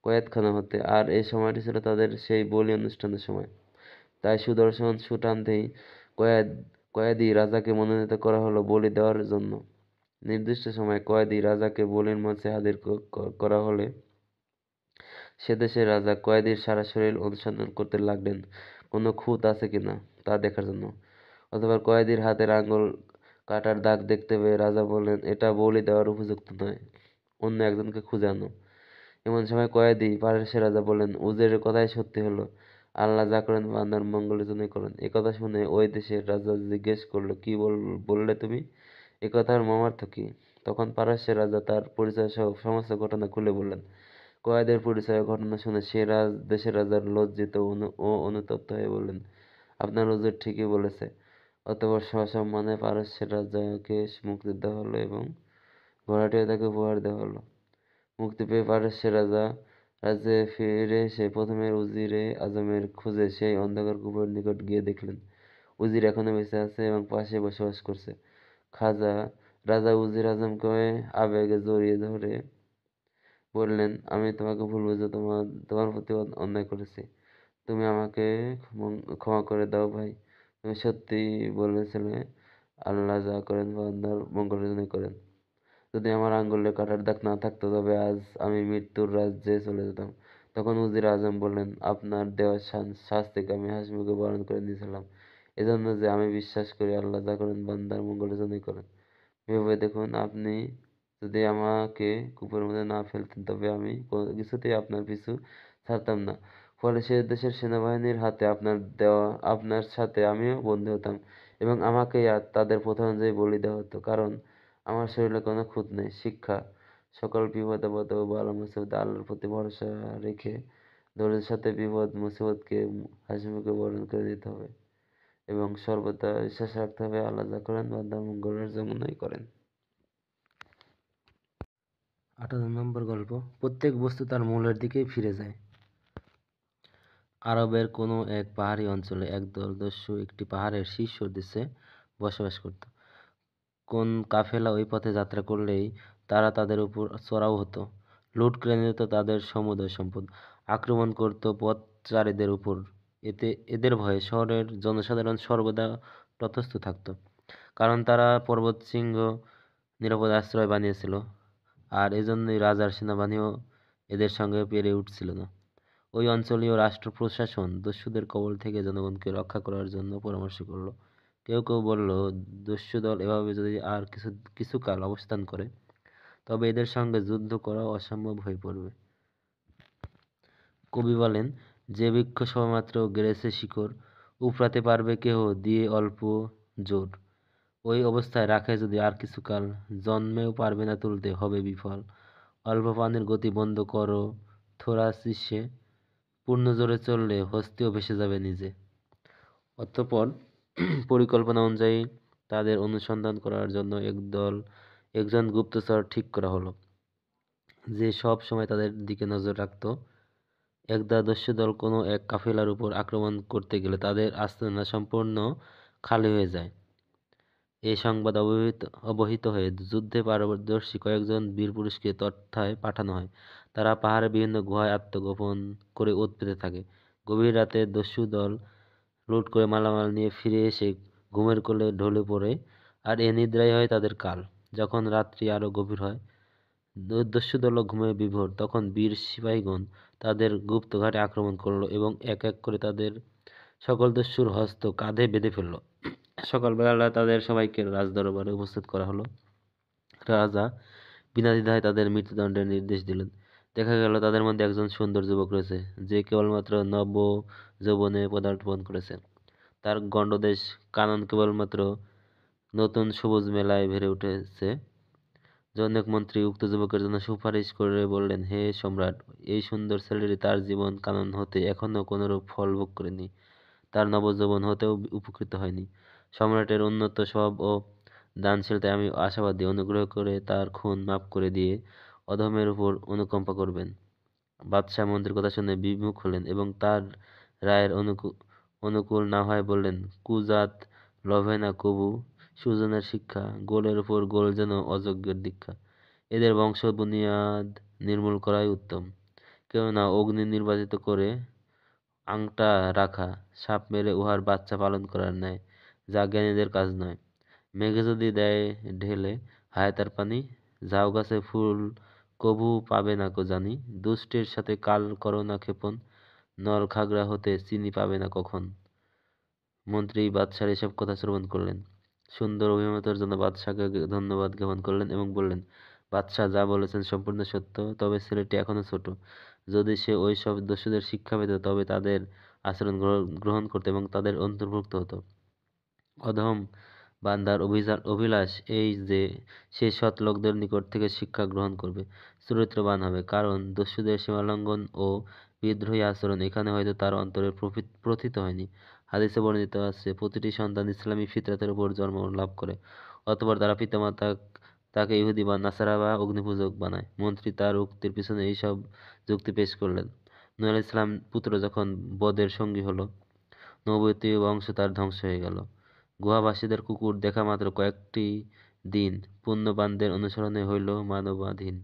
Speaker 1: কয়েদখানা হতে, আর এই সময়টি ছিল তাদের সেই বলি অনুষ্ঠানের সময়। তাই সুদর্শন সুঠামদেহী কয়েদি রাজাকে মনোনীত করা হলো বলি দেওয়ার জন্য। নির্দিষ্ট সময়ে কয়েদি রাজাকে বলির মঞ্চে হাজির করা হলে সে দেশের রাজা কয়েদির সারা শরীর অনুসন্ধান করতে লাগলেন কোনো খুঁত আছে কিনা তা দেখার জন্য। অথবা কয়েদির হাতের আঙ্গুল কাটার দাগ দেখতে পেয়ে রাজা বললেন, এটা বলি দেওয়ার উপযুক্ত নয়, অন্য একজনকে খুঁজে আনো। এমন সময় কয়েদি পারস্যের রাজা বললেন, উজিরের কথাই সত্যি হলো, আল্লাহ যা করেন বান্দার মঙ্গলের জন্যই করেন। একথা শুনে ওই দেশের রাজা জিজ্ঞেস করলো, কি বললে তুমি? একথার মর্মার্থ কি? তখন পারস্যের রাজা তার পরিচয় সহ সমস্ত ঘটনা খুলে বললেন। কয়েদের পরিচয় ও ঘটনা শুনে সে দেশের রাজার লজ্জিত ও অনুতপ্ত হয়ে বললেন, আপনার হুজুর ঠিকই বলেছে। অতঃপর সসম্মানে পারস্যের রাজাকে মুক্তি দেওয়া হলো এবং ঘোড়াটিও তাকে উপহার দেওয়া হলো। মুক্তি পেয়ে পারস্যের রাজ্যে ফিরে এসে প্রথমে উজিরে আজমের খোঁজে সেই অন্ধকার কূপের নিকট গিয়ে দেখলেন উজির এখনো বেঁচে আছে এবং পাশে বসবাস করছে। রাজা উজির আজমকে আবেগে জড়িয়ে ধরে বললেন, আমি তোমাকে ভুল বুঝে তোমার প্রতি অন্যায় করেছি। তুমি আমাকে ক্ষমা করে দাও ভাই। তুমি সত্যি বলেছিলে, আল্লাহ যা করেন বান্দার মঙ্গলের জন্যই করেন। যদি আমার আঙ্গুলে কাঁটার দাগ না থাকতো তবে আজ আমি মৃত্যুর রাজ্যে চলে যেতাম। তখন উজির আজম বললেন, আপনার দেওয়া শাস্তিকে আমি হাসিমুখে বরণ করে নিয়েছিলাম, এজন্য যে আমি বিশ্বাস করি আল্লাহ যা করেন বান্দার মঙ্গলের জন্যই করেন। ভেবে দেখুন, আপনি যদি আমাকে কূপের মধ্যে না ফেলতেন তবে আমি কোনো কিছুতেই আপনার পিছু ছাড়তাম না। ফলে সে দেশের সেনাবাহিনীর হাতে আপনার সাথে আমিও বন্দী হতাম এবং আমাকে তাদের প্রথা অনুযায়ী বলি দেওয়া হতো, কারণ আমার শরীরে কোনো খুঁত নেই। শিক্ষা: সকল বিপদ আপদ ও বালা মুসিবতে আল্লাহর প্রতি ভরসা রেখে ধৈর্যের সাথে বিপদ মুসিবতকে হাসিমুখে বরণ করে নিতে হবে এবং সর্বদা বিশ্বাস রাখতে হবে আল্লাহ যা করেন বান্দার মঙ্গলের জন্যই করেন। 58 নম্বর গল্প, প্রত্যেক বস্তু তার মূলের দিকেই ফিরে যায়। আরবের কোনো এক পাহাড়ি অঞ্চলে একদল দস্যু একটি পাহাড়ের শীর্ষ দেশে বসবাস করত। কোন কাফেলা ওই পথে যাত্রা করলেই তারা তাদের উপর চড়াও হতো, লুট করে নিত তাদের সমুদয় সম্পদ, আক্রমণ করত পথচারীদের উপর। এদের ভয়ে শহরের জনসাধারণ সর্বদা তটস্থ থাকত, কারণ তারা পর্বতশৃঙ্গ নিরাপদ আশ্রয় বানিয়েছিল, আর এজন্যই রাজার সেনাবাহিনীও এদের সঙ্গে পেরে উঠছিল না। ওই অঞ্চলীয় রাষ্ট্র প্রশাসন দস্যুদের কবল থেকে জনগণকে রক্ষা করার জন্য পরামর্শ করল। কেউ কেউ বলল, দস্যু দল এভাবে যদি আর কিছুকাল অবস্থান করে তবে এদের সঙ্গে যুদ্ধ করা অসম্ভব হয়ে পড়বে। কবি বলেন, যে বৃক্ষ সবেমাত্র গেড়েছে শিকড়, উপড়াতে পারবে কেহ দিয়ে অল্প জোর। ওই অবস্থায় রাখে যদি আর কিছুকাল, জন্মেও পারবে না তুলতে, হবে বিফল। অল্প পানির গতি বন্ধ করো থোড়া শীর্ষে, পূর্ণ জোরে চললে হস্তিও ভেসে যাবে নিজে। অতঃপর পরিকল্পনা অনুযায়ী তাদের অনুসন্ধান করার জন্য একজন গুপ্তচর ঠিক করা হলো, যে সব সময় তাদের দিকে নজর রাখত। একদা দস্যু দল কোনো এক কাফেলার উপর আক্রমণ করতে গেলে তাদের আস্তানা সম্পূর্ণ খালি হয়ে যায়। এই সংবাদ অবহিত হয়ে যুদ্ধে পারদর্শী কয়েকজন বীর পুরুষকে তথায় পাঠানো হয়। তারা পাহাড়ের বিভিন্ন গুহায় আত্মগোপন করে ওঁৎ পেতে থাকে। গভীর রাতে দস্যু দল লুট করে মালামাল নিয়ে ফিরে এসে ঘুমের কোলে ঢলে পড়ে, আর এ নিদ্রাই হয় তাদের কাল। যখন রাত্রি আরো গভীর হয়, দস্যু দল ঘুমে বিভোর, তখন বীর সিপাহীগণ তাদের গুপ্ত ঘাটে আক্রমণ করল এবং এক এক করে তাদের সকল দস্যুর হস্ত কাঁধে বেঁধে ফেলল। সকালবেলা তাদের সবাইকে রাজদরবারে উপস্থিত করা হলো। রাজা বিনা দ্বিধায় তাদের মৃত্যুদণ্ডের নির্দেশ দিলেন। দেখা গেল তাদের মধ্যে একজন সুন্দর যুবক রয়েছে, যে কেবলমাত্র নব যৌবনে পদার্পণ করেছে। তার গণ্ডদেশ কানন কেবলমাত্র নতুন সবুজ মেলায় ভরে উঠেছে। জনৈক মন্ত্রী উক্ত যুবকের জন্য সুপারিশ করে বললেন, হে সম্রাট, এই সুন্দর ছেলেটি তার জীবন কানন হতে এখনো কোনরূপ ফল ভোগ করেনি, তার নবযৌবন হতেও উপকৃত হয়নি। সম্রাটের উন্নত স্বভাব ও দানশীলতায় আমি আশাবাদী, অনুগ্রহ করে তার খুন মাফ করে দিয়ে অধমের উপর অনুকম্পা করবেন। বাদশাহ মন্ত্রীর কথা শুনে বিমুখ হলেন এবং তার রায়ের অনুকূল না হয় বললেন, কুজাত লভে না কবু সুজনের শিক্ষা, গোলের উপর গোল যেন অযোগ্যের দীক্ষা। এদের বংশ বুনিয়াদ নির্মূল করাই উত্তম। কেননা অগ্নি নির্বাচিত করে আংটা রাখা, সাপ মেরে উহার বাচ্চা পালন করার ন্যায়, যা জ্ঞানীদের কাজ নয়। মেঘে যদি দেয় ঢেলে হায়াতার পানি, ঝাউ গাছে ফুল কভু পাবে না কো জানি, দুষ্টের সাথে কাল করো না ক্ষেপণ, নল খাগড়া হতে চিনি পাবে না কখন। মন্ত্রী বাদশার এসব কথা শ্রবণ করলেন, সুন্দর অভিমতের জন্য বাদশাকে ধন্যবাদ জ্ঞাপন করলেন এবং বললেন, বাদশাহ যা বলেছেন সম্পূর্ণ সত্য, তবে ছেলেটি এখনো ছোট। যদি সে ওই সব দস্যুদের শিক্ষা পেত তবে তাদের আচরণ গ্রহণ করত এবং তাদের অন্তর্ভুক্ত হতো। অধম বান্দার অভিলাষ এই যে সে সৎ লোকদের নিকট থেকে শিক্ষা গ্রহণ করবে, চরিত্রবান হবে, কারণ দস্যুদের সীমালঙ্ঘন ও বিদ্রোহী আচরণ এখানে হয়তো তার অন্তরে প্রথিত হয়নি। হাদিসে বর্ণিত আছে প্রতিটি সন্তান ইসলামী ফিতরাতের উপর জন্ম লাভ করে, অতঃপর তারা পিতামাতা তাকে ইহুদি বা নাসারা বা অগ্নিপূজক বানায়। মন্ত্রী তার উক্তির পিছনে এইসব যুক্তি পেশ করলেন। নূহ আলাইহিস সালাম পুত্র যখন বদের সঙ্গী হলো, নবতী বংশ তার ধ্বংস হয়ে গেল। গুহাবাসীদের কুকুর দেখা মাত্র কয়েকটি দিন পুণ্যবানদের অনুসরণে হইল মানবাধীন।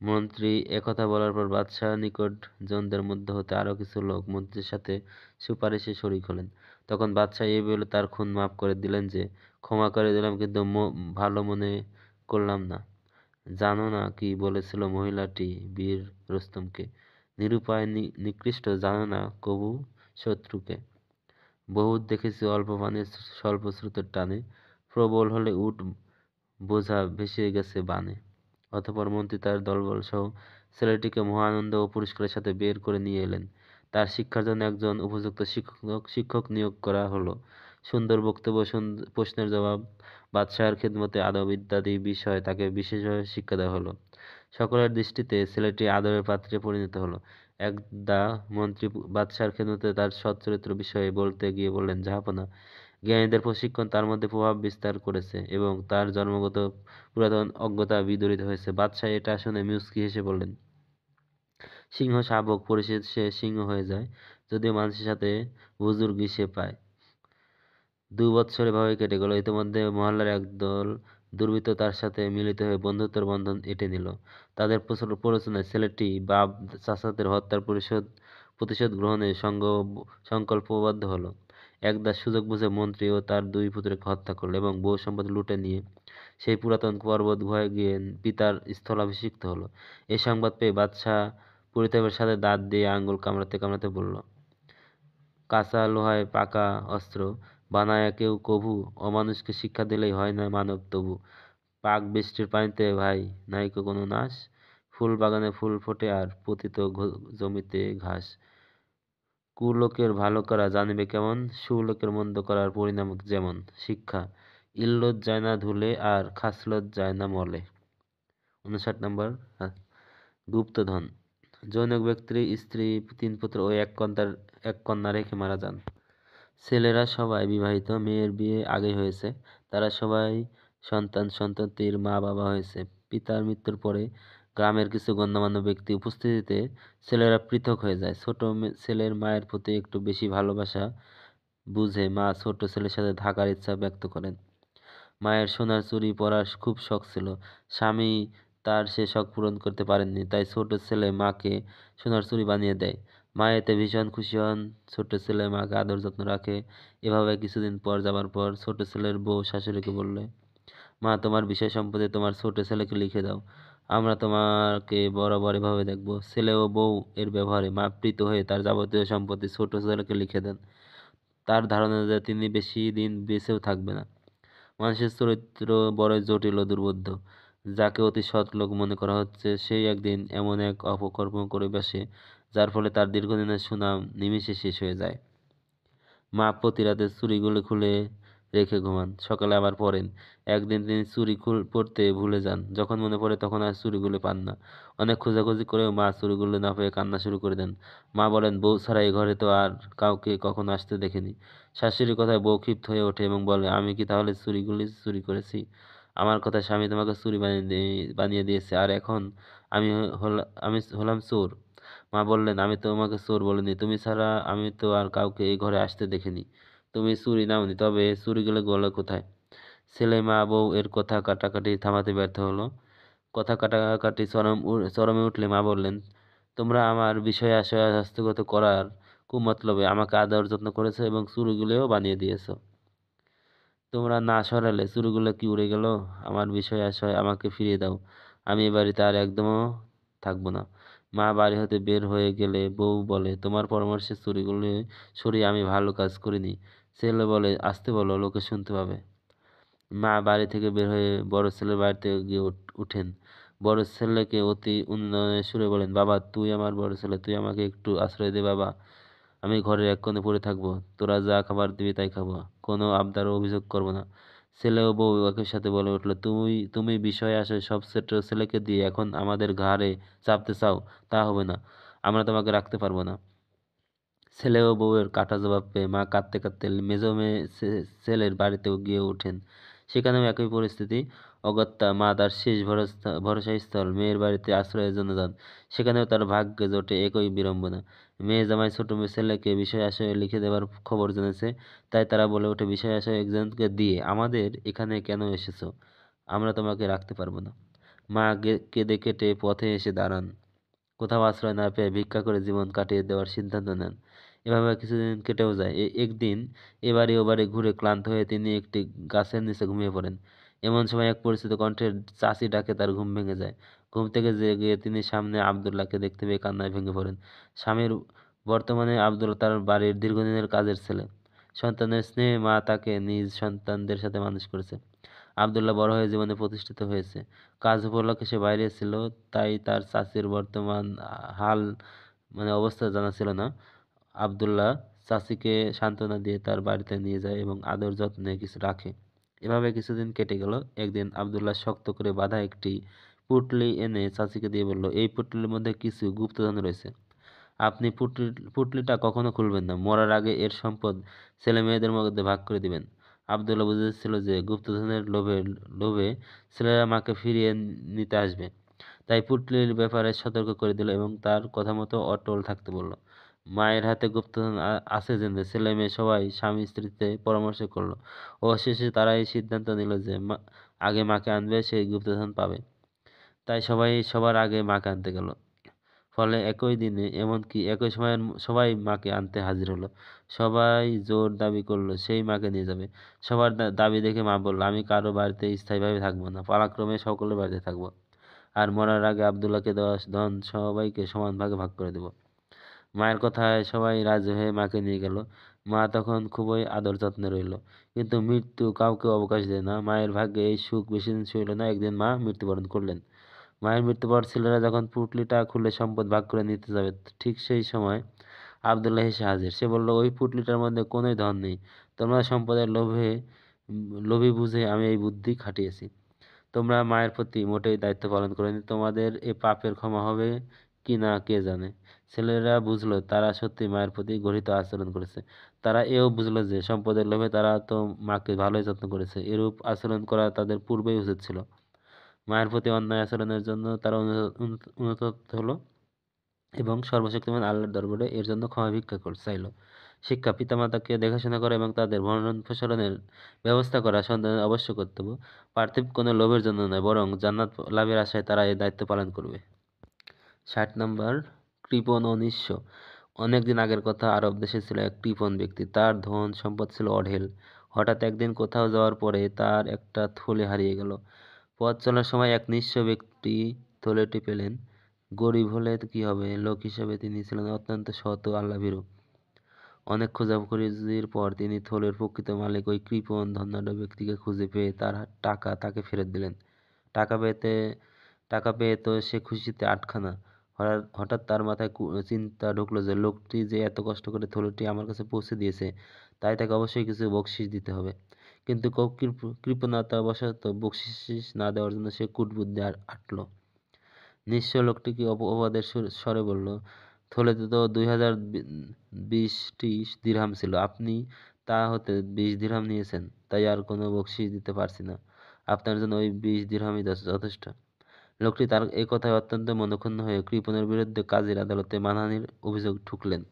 Speaker 1: মন্ত্রী একথা বলার পর বাদশাহ নিকট জনদের মধ্য হতে আরো কিছু লোক মন্ত্রীর সাথে সুপারিশে শরিক হলেন। তখন বাদশাহ এই বলে তার খুন মাফ করে দিলেন যে, ক্ষমা করে দিলাম, কিন্তু ভালো মনে করলাম না। জানো না কি বলেছিল মহিলাটি বীর রুস্তমকে? নিরুপায় নিকৃষ্ট জানো না কবু শত্রুকে। বহুত দেখেছি অল্প পানি স্বল্প স্রোতের টানে, প্রবল হলে উট বোঝা ভেসে গেছে বানে। অতঃপর মন্ত্রী তার দলবল সহ ছেলেটিকে মহানন্দ ও পুরস্কারের সাথে বের করে নিয়ে এলেন। তার শিক্ষার জন্য একজন উপযুক্ত শিক্ষক নিয়োগ করা হলো। সুন্দর বক্তব্য, প্রশ্নের জবাব, বাদশাহের খেদমতে আদব ইত্যাদি বিষয়ে তাকে বিশেষভাবে শিক্ষা দেওয়া হলো। সকলের দৃষ্টিতে ছেলেটি আদরের পাত্রে পরিণত হলো। একদা মন্ত্রী বাদশাহর খেদমতে তার সৎ চরিত্র বিষয়ে বলতে গিয়ে বললেন, জাহাপনা, জ্ঞানীদের প্রশিক্ষণ তার মধ্যে প্রভাব বিস্তার করেছে এবং তার জন্মগত পুরাতন অজ্ঞতা বিদূরিত হয়েছে। বাদশাহ এটা শুনে মুচকি হেসে বললেন, সিংহ শাবক পরিশেষে সিংহ হয়ে যায়, যদিও মানুষের সাথে বুজুর্গি সে পায়। 2 বৎসর এভাবে কেটে গেল। ইতিমধ্যে মহল্লার একদল দুর্বৃত্ত তার সাথে মিলিত হয়ে বন্ধুত্বের বন্ধন এঁটে নিল। তাদের প্ররোচনায় ছেলেটি বাপ চাচাদের হত্যার প্রতিশোধ গ্রহণে সংকল্পবদ্ধ হলো। একদা সুযোগ বুঝে মন্ত্রী ও তার 2 পুত্রকে হত্যা করল এবং বউ সম্পত্তি লুটে নিয়ে সেই পুরাতন পর্বত গুহায় গিয়ে পিতার স্থলাভিষিক্ত হলো। এই সংবাদ পেয়ে বাদশাহ পরিতাপের সাথে দাঁত দিয়ে আঙ্গুল কামড়াতে কামড়াতে বলল, কাঁচা লোহায় পাকা অস্ত্র বানায়া কেউ কভু অমানুষকে শিক্ষা দিলেই হয় না মানব তবু। পাক বৃষ্টির পানিতে ভাই নাইকো কোনো নাশ, ফুল বাগানে ফুল ফোটে আর পতিত জমিতে ঘাস। কুলোকের ভালো করা জানিবে কেমন, সুলোকের মন্দ করার পরিণাম যেমন। শিক্ষা, ইল্লত যায় না ধুলে আর খাসলত যায় না মলে। 59 নম্বর। গুপ্তধন। জনৈক ব্যক্তির স্ত্রী 3 পুত্র ও এক কন্যা রেখে মারা যান। ছেলেরা সবাই বিবাহিত, মেয়ের বিয়ে আগেই হয়েছে। তারা সবাই সন্ততির মা বাবা হয়েছে। পিতার মৃত্যুর পরে গ্রামের কিছু গণ্যমান্য ব্যক্তি উপস্থিতিতে ছেলেরা পৃথক হয়ে যায়। ছোট ছেলের মায়ের প্রতি একটু বেশি ভালোবাসা বুঝে মা ছোট ছেলের সাথে থাকার ইচ্ছা ব্যক্ত করেন। মায়ের সোনার চুড়ি পরার খুব শখ ছিল। স্বামী তার সে শখ পূরণ করতে পারেননি, তাই ছোট ছেলে মাকে সোনার চুড়ি বানিয়ে দেয়। মা এতে ভীষণ খুশি হন। ছোট ছেলে মাকে আদর যত্ন রাখে। এভাবে কিছুদিন পর যাবার পর ছোট ছেলের বউ শাশুড়িকে বললে, মা, তোমার বিষয় সম্পত্তি তোমার ছোট ছেলেকে লিখে দাও, আমরা তোমাকে বরাবর এভাবে দেখব। ছেলে ও বউ এর ব্যবহারে মা প্রীত হয়ে তার যাবতীয় সম্পত্তি ছোট ছেলেকে লিখে দেন। তার ধারণা যে তিনি বেশি দিন বেঁচেও থাকবে না। মানুষের চরিত্র বড়ই জটিল ও দুর্বোধ্য। যাকে অতি সৎ লোক মনে করা হচ্ছে, সেই একদিন এমন এক অপকর্ম করে বসে যার ফলে তার দীর্ঘদিনের সুনাম নিমিষে শেষ হয়ে যায়। মা প্রতি রাতে চুড়িগুলো খুলে রেখে ঘুমান, সকালে আবার পরেন। একদিন তিনি চুড়ি পরতে ভুলে যান। যখন মনে পড়ে তখন আর চুড়িগুলো পান না। অনেক খোঁজাখুঁজি করেও মা চুড়িগুলো না পেয়ে কান্না শুরু করে দেন। মা বলেন, বউ ছাড়া এই ঘরে তো আর কাউকে কখনো আসতে দেখিনি। শাশুড়ির কথায় বউ ক্ষিপ্ত হয়ে ওঠে এবং বলে, আমি কি তাহলে চুড়িগুলি চুরি করেছি? আমার কথায় স্বামী তোমাকে চুরি বানিয়ে দিয়েছে, আর এখন আমি হলাম চোর। মা বললেন, আমি তোমাকে চোর বলিনি, তুমি ছাড়া আমি তো আর কাউকে এই ঘরে আসতে দেখিনি। তুমি চুরি নাওনি, তবে চুরিগুলো গেল কোথায়? ছেলে মা বউ এর কথা কাটাকাটি থামাতে ব্যর্থ হলো। কথা কাটাকাটি চরমে উঠলে মা বললেন, তোমরা আমার বিষয়ে আশয় হস্তগত করার কুমতলবে আমাকে আদর যত্ন করেছো এবং চুরিগুলোও বানিয়ে দিয়েছো। তোমরা না সরালে চুরিগুলো কি উড়ে গেল? আমার বিষয় আশয় আমাকে ফিরিয়ে দাও, আমি এ বাড়িতে আর একদমও থাকবো না। মা বাড়ি হতে বের হয়ে গেলে বউ বলে, তোমার পরামর্শে চুরিগুলো সরিয়ে আমি ভালো কাজ করিনি। ছেলে বলে, আসতে বলো, লোকে শুনতে পাবে। মা বাড়ি থেকে বের হয়ে বড় ছেলের বাড়িতে গিয়ে উঠেন। বড় ছেলেকে অতি উন্নয়নের সুরে বলেন, বাবা, তুই আমার বড় ছেলে, তুই আমাকে একটু আশ্রয় দে বাবা। আমি ঘরের এক কোণে পড়ে থাকবো, তোরা যা খাবার দিবি তাই খাবো, কোনো আবদার ও অভিযোগ করবো না। ছেলে ও বউ একই সাথে বলে উঠল, তুমি তুমি বিষয়ে আসে সব ছোট ছেলেকে দিয়ে এখন আমাদের ঘাড়ে চাপতে চাও, তা হবে না, আমরা তোমাকে রাখতে পারবো না। ছেলে ও বউয়ের কাটা জবাব পেয়ে মা কাঁদতে কাঁদতে মেজো মেয়ে ছেলের বাড়িতেও গিয়ে ওঠেন। সেখানেও একই পরিস্থিতি। অগত্যা মা তার শেষ ভরসাস্থল মেয়ের বাড়িতে আশ্রয়ের জন্য যান। সেখানেও তার ভাগ্যে জোটে একই বিড়ম্বনা। মেয়ে জামাই ছোট মেয়ে ছেলেকে বিষয় আশয়ে লিখে দেওয়ার খবর জেনেছে। তাই তারা বলে ওঠে, বিষয় আশয় একজনকে দিয়ে আমাদের এখানে কেন এসেছো? আমরা তোমাকে রাখতে পারবো না। মা কেঁদে কেটে পথে এসে দাঁড়ান। কোথাও আশ্রয় না পেয়ে ভিক্ষা করে জীবন কাটিয়ে দেওয়ার সিদ্ধান্ত নেন। এভাবে কিছুদিন কেটেও যায়। একদিন এবারে ওবারে ঘুরে ক্লান্ত হয়ে তিনি একটি গাছের নিচে ঘুমিয়ে পড়েন। এমন সময় এক পরিচিত কণ্ঠের চাচি ডাকে তার ঘুম ভেঙে যায়। ঘুম থেকে জেগে তিনি সামনে আব্দুল্লাহকে দেখতে পেয়ে কান্নায় ভেঙে পড়েন। স্বামীর বর্তমানে আব্দুল্লাহ তার বাড়ির দীর্ঘদিনের কাজের ছেলে। সন্তানের স্নেহে মা তাকে নিজ সন্তানদের সাথে মানুষ করেছে। আব্দুল্লাহ বড় হয়ে জীবনে প্রতিষ্ঠিত হয়েছে। কাজ উপলক্ষে সে বাইরে ছিল, তাই তার চাচির বর্তমান হাল অবস্থা জানা ছিল না। আব্দুল্লাহ চাচিকে সান্ত্বনা দিয়ে তার বাড়িতে নিয়ে যায় এবং আদর যত্নে কিছু রাখে। এভাবে কিছুদিন কেটে গেল। একদিন আব্দুল্লাহ শক্ত করে বাঁধা একটি পুঁটলি এনে চাচিকে দিয়ে বলল, এই পুঁটলির মধ্যে কিছু গুপ্তধন রয়েছে। আপনি পুঁটলিটা কখনো খুলবেন না। মরার আগে এর সম্পদ ছেলে মেয়েদের মধ্যে ভাগ করে দিবেন। আব্দুল্লাহ বুঝেছিল যে গুপ্তধনের লোভে ছেলেরা মাকে ফিরিয়ে নিতে আসবে। তাই পুঁটলির ব্যাপারে সতর্ক করে দিল এবং তার কথা মতো অটল থাকতে বলল। মায়ের হাতে গুপ্তধন আছে জেনে ছেলে মেয়ে সবাই স্বামী স্ত্রীতে পরামর্শ করলো। অবশেষে তারা এই সিদ্ধান্ত নিল যে আগে মাকে আনবে সেই গুপ্তধন পাবে। তাই সবাই সবার আগে মাকে আনতে গেল। ফলে একই দিনে এমনকি একই সময়ে সবাই মাকে আনতে হাজির হলো। সবাই জোর দাবি করলো সেই মাকে নিয়ে যাবে। সবার দাবি দেখে মা বলল, আমি কারো বাড়িতে স্থায়ীভাবে থাকবো না, পালাক্রমে সকলের বাড়িতে থাকবো। আর মরার আগে আব্দুল্লাহকে দেওয়া ধন সবাইকে সমান ভাগে ভাগ করে দেব। মায়ের কথায় সবাই রাজি হয়ে মাকে নিয়ে গেল। মা তখন খুবই আদর যত্নে রইল। কিন্তু মৃত্যু কাউকে অবকাশ দেয় না। মায়ের ভাগ্যে এই সুখ বেশিদিন ছিল না। একদিন মা মৃত্যুবরণ করলেন। মায়ের মৃত্যুর পর ছেলেরা যখন পুঁটলিটা খুলে সম্পদ ভাগ করে নিতে যাবে, ঠিক সেই সময় আব্দুল্লাহ এসে হাজির। সে বলল, ওই পুঁটলিটার মধ্যে কোনোই ধন নেই। তোমরা সম্পদের লোভী বুঝে আমি এই বুদ্ধি খাটিয়েছি। তোমরা মায়ের প্রতি মোটেই দায়িত্ব পালন করোনি। তোমাদের এ পাপের ক্ষমা হবে কি না কে জানে। ছেলেরা বুঝলো তারা সত্যি মায়ের প্রতি গর্হিত আচরণ করেছে। তারা এও বুঝলো যে সম্পদের লোভে তারা তো মাকে ভালোই যত্ন করেছে। এরূপ আচরণ করা তাদের পূর্বেই উচিত ছিল। মায়ের প্রতি অন্যায় আচরণের জন্য তারা অনুতপ্ত হলো এবং সর্বশক্তিমান আল্লাহর দরবারে এর জন্য ক্ষমা ভিক্ষা চাইল। শিক্ষা: পিতামাতাকে দেখাশোনা করা এবং তাদের ভরণ পোষণের ব্যবস্থা করা সন্তানের অবশ্য কর্তব্য। পার্থিব কোনো লোভের জন্য নয়, বরং জান্নাত লাভের আশায় তারা এই দায়িত্ব পালন করবে। 60 নম্বর, কৃপণ ও নিঃস্ব। অনেকদিন আগের কথা। আরব দেশে ছিল এক কৃপণ ব্যক্তি। তার ধন সম্পদ ছিল অঢেল। হঠাৎ একদিন কোথাও যাওয়ার পরে তার একটা থলে হারিয়ে গেল। পথ চলার সময় এক নিঃস্ব ব্যক্তি থলেটি পেলেন। গরিব হলে কি হবে, লোক হিসেবে তিনি ছিলেন অত্যন্ত সৎ ও আল্লাহভীরু। অনেক খোঁজাখুঁজির পর তিনি থলের প্রকৃত মালিক ওই কৃপণ ধনাঢ্য ব্যক্তিকে খুঁজে পেয়ে তার টাকা তাকে ফেরত দিলেন। টাকা পেতে টাকা পেয়ে তো সে খুশিতে আটখানা। হঠাৎ তার মাথায় চিন্তা ঢুকলো যে লোকটি যে এত কষ্ট করে থলেটি আমার কাছে পৌঁছে দিয়েছে, তাই তাকে অবশ্যই কিছু বকশিশ দিতে হবে। কিন্তু কৃপণতাবশত বকশিশ না দেওয়ার জন্য সে কূটবুদ্ধি আটল। নিঃস্ব লোকটি কি অপবাদের স্বরে বলল, থলেতে তো 2020টি দিরহাম ছিল। আপনি তা হতে 20 দিরহাম নিয়েছেন, তাই আর কোনো বকশিশ দিতে পারছি না। আপনার জন্য ওই 20 দিরহামই যথেষ্ট। লোকটি তার এই কথায় অত্যন্ত মনঃক্ষুণ্ণ হয়ে কৃপণের বিরুদ্ধে কাজীর আদালতে মানহানির অভিযোগ ঠুকলেন।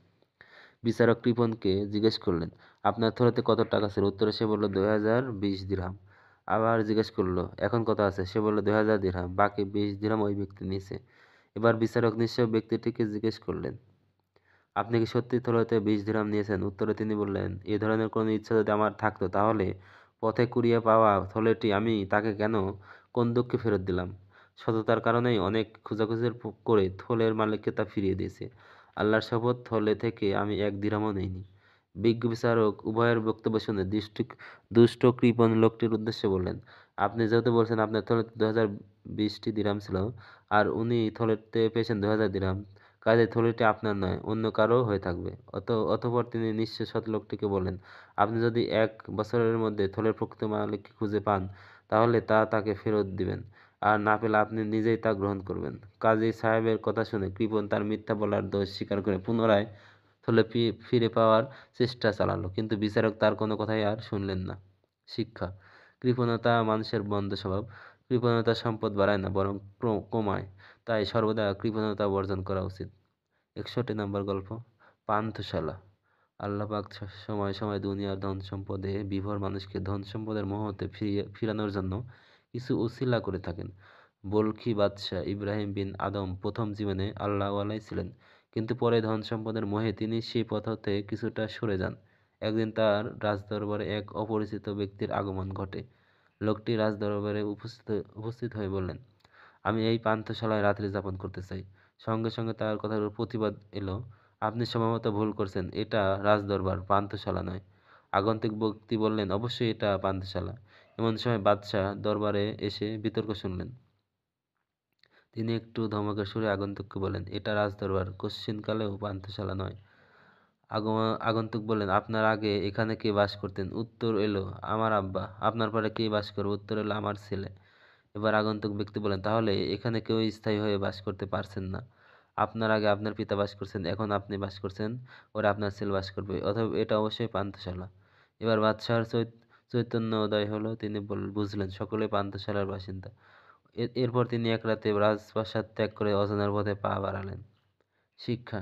Speaker 1: বিচারক কৃপণকে জিজ্ঞেস করলেন, আপনার থলেতে কত টাকা ছিল? উত্তরে সে বলল, 2020 দিরহাম। আবার জিজ্ঞেস করলো, এখন কত আছে? সে বলল, 2000 দিরহাম। বাকি 20 দিরহাম ওই ব্যক্তি নিয়েছে। এবার বিচারক নিঃস্ব ব্যক্তিটিকে জিজ্ঞেস করলেন, আপনি কি সত্যি থলেতে 20 দিরহাম নিয়েছেন? উত্তরে তিনি বললেন, এ ধরনের কোনো ইচ্ছা যদি আমার থাকতো তাহলে পথে কুড়িয়ে পাওয়া থলেটি আমি তাকে কেন কোন দুঃখে ফেরত দিলাম? সততার কারণেই অনেক খোঁজাখুঁজির করে থলের মালিককে তা ফিরিয়ে দিয়েছে। আল্লাহর শপথ, থলে থেকে আমি 1 দিরহামও নেইনি। বিজ্ঞ বিচারক উভয়ের বক্তব্য শুনে দুষ্ট কৃপণ লোকটির উদ্দেশ্যে বললেন, আপনি যেহেতু বলছেন আপনার থলেতে 2020টি দিরহাম ছিল আর উনি থলেতে পেয়েছেন 2000 দিরহাম, কাজেই থলেটি আপনার নয়, অন্য কারো হয়ে থাকবে। অতঃপর তিনি নিঃস্ব সৎ লোকটিকে বললেন, আপনি যদি 1 বছরের মধ্যে থলের প্রকৃত মালিককে খুঁজে পান তাহলে তা তাকে ফেরত দিবেন, আর না পেলে আপনি নিজেই তা গ্রহণ করবেন। কাজী সাহেবের কথা শুনে কৃপণ তার মিথ্যা বলার দোষ স্বীকার করে পুনরায় থলে ফিরে পাওয়ার চেষ্টা চালালো, কিন্তু বিচারক তার কোনো কথাই আর শুনলেন না। শিক্ষা: কৃপণতা মানুষের মন্দ স্বভাব। কৃপণতা সম্পদ বাড়ায় না, বরং কমায়। তাই সর্বদা কৃপণতা বর্জন করা উচিত। 61 নম্বর গল্প, পান্থশালা। আল্লাহ পাক সময় সময় দুনিয়ার ধন সম্পদে বিভোর মানুষকে ধন সম্পদের মোহ হতে ফিরানোর জন্য কিছু উসিলা করে থাকেন। বলখি বাদশাহ ইব্রাহিম বিন আদম প্রথম জীবনে আল্লাহওয়ালাই ছিলেন, কিন্তু পরে ধন সম্পদের মোহে তিনি সেই পথ হতে কিছুটা সরে যান। একদিন তার রাজদরবারে এক অপরিচিত ব্যক্তির আগমন ঘটে। লোকটি রাজদরবারে উপস্থিত হয়ে বললেন, আমি এই পান্থশালায় রাত্রি যাপন করতে চাই। সঙ্গে সঙ্গে তার কথার প্রতিবাদ এলো, আপনি সম্ভবত ভুল করছেন, এটা রাজদরবার, পান্থশালা নয়। আগন্তুক ব্যক্তি বললেন, অবশ্যই এটা পান্থশালা। এমন সময় বাদশাহ দরবারে এসে বিতর্ক শুনলেন। তিনি একটু ধমকের সুরে আগন্তুককে বলেন, এটা রাজদরবার, কশ্চিনকালেও পান্থশালা নয়। আগন্তুক বললেন, আপনার আগে এখানে কে বাস করতেন? উত্তর এলো, আমার আব্বা। আপনার পরে কে বাস করবে? উত্তর এলো, আমার ছেলে। এবার আগন্তুক ব্যক্তি বলেন, তাহলে এখানে কেউ স্থায়ী হয়ে বাস করতে পারছেন না। আপনার আগে আপনার পিতা বাস করছেন, এখন আপনি বাস করছেন, পরে আপনার ছেলে বাস করবে, অথবা এটা অবশ্যই পান্থশালা। এবার বাদশাহর চৈতন্য উদয় হলো, তিনি বুঝলেন সকলে পান্থশালার বাসিন্দা। এরপর তিনি এক রাতে রাজপ্রাসাদ ত্যাগ করে অজানার পথে পা বাড়ালেন। শিক্ষা: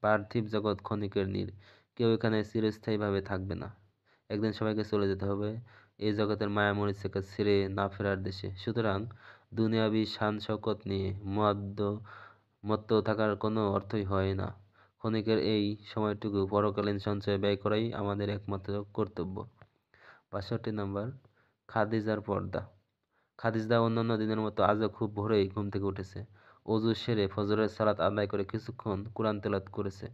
Speaker 1: পার্থিব জগৎ ক্ষণিকের নীড়, কেউ এখানে চিরস্থায়ীভাবে থাকবে না। একদিন সবাইকে চলে যেতে হবে এই জগতের মায়া মরিচিকা ছেড়ে না ফেরার দেশে। সুতরাং দুনিয়াবি শান শওকত নিয়ে মত্ত থাকার কোনো অর্থই হয় না। ক্ষণিকের এই সময়টুকু পরকালীন সঞ্চয়ে ব্যয় করাই আমাদের একমাত্র কর্তব্য। 62 নম্বর, খাদিজার পর্দা। খাদিজা অন্যান্য দিনের মতো আজও খুব ভোরেই ঘুম থেকে উঠেছে। অজু সেরে ফজরের সালাত আদায় করে কিছুক্ষণ কুরআন তেলাওয়াত করেছে।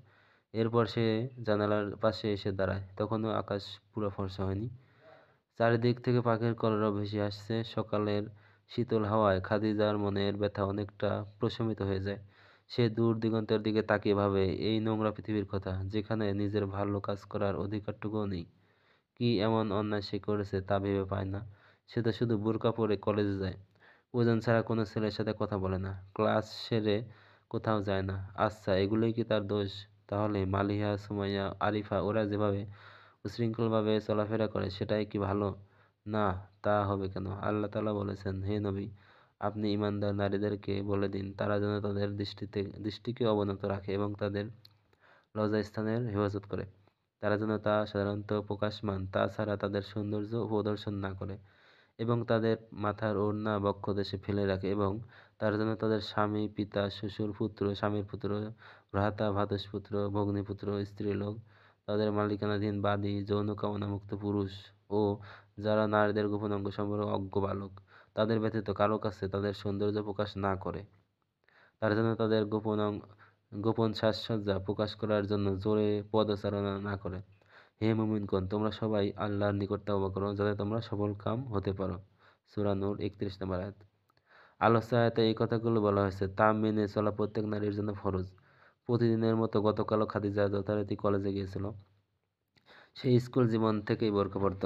Speaker 1: এরপর সে জানালার পাশে এসে দাঁড়ায়। তখনও আকাশ পুরো ফর্সা হয়নি। চারিদিক থেকে পাখির কলরব ভেসে আসছে। সকালের শীতল হাওয়ায় খাদিজার মনের ব্যথা অনেকটা প্রশমিত হয়ে যায়। সে দূর দিগন্তের দিকে তাকিয়ে ভাবে, এই নোংরা পৃথিবীর কথা, যেখানে নিজের ভালো কাজ করার অধিকারটুকুও নেই। কি এমন অন্যায় সে করেছে তা ভেবে পায় না। সে তো শুধু বোরকা পরে কলেজে যায়, প্রয়োজন ছাড়া কোনো ছেলের সাথে কথা বলে না, ক্লাস সেরে কোথাও যায় না। আচ্ছা, এগুলোই কি তার দোষ? তাহলে মালিহা, সুমাইয়া, আরিফা ওরা যেভাবে উশৃঙ্খলভাবে চলাফেরা করে সেটাই কি ভালো? না, তা হবে কেন? আল্লাহ তাআলা বলেছেন, হে নবী, আপনি ঈমানদার নারীদেরকে বলে দিন তারা যেন তাদের দৃষ্টিকে অবনত রাখে এবং তাদের লজ্জাস্থানের হেফাজত করে। তারা যেন তা সাধারণত প্রকাশমান, তাছাড়া তাদের সৌন্দর্য প্রদর্শন না করে, এবং তাদের মাথার ওড়না বক্ষদেশে ফেলে রাখে, এবং তারা যেন তাদের স্বামী, পিতা, শ্বশুর, পুত্র, স্বামীর পুত্র, ভ্রাতা, ভ্রাতুষ্পুত্র, ভগ্নীপুত্র, স্ত্রীলোক, তাদের মালিকানাধীন বাদী, যৌন কামনামুক্ত পুরুষ ও যারা নারীদের গোপন অঙ্গ সম্পর্কে অজ্ঞ বালক, তাদের ব্যতীত কারো কাছে তাদের সৌন্দর্য প্রকাশ না করে। তারা যেন তাদের গোপন সাজসজ্জা প্রকাশ করার জন্য জোরে পদচারণা না করে। হে মুমিনগণ, তোমরা সবাই আল্লাহর নিকট তওবা করো, যাতে তোমরা সফলকাম হতে পারো। সূরা নূর 31 নম্বর আয়াত। আলোচ্য আয়াতে এই কথাগুলো বলা হয়েছে তা মেনে চলা প্রত্যেক নারীর জন্য ফরজ। প্রতিদিনের মতো গতকালও খাদিজা যথারীতি কলেজে গিয়েছিল। সেই স্কুল জীবন থেকেই বোরকা পরত।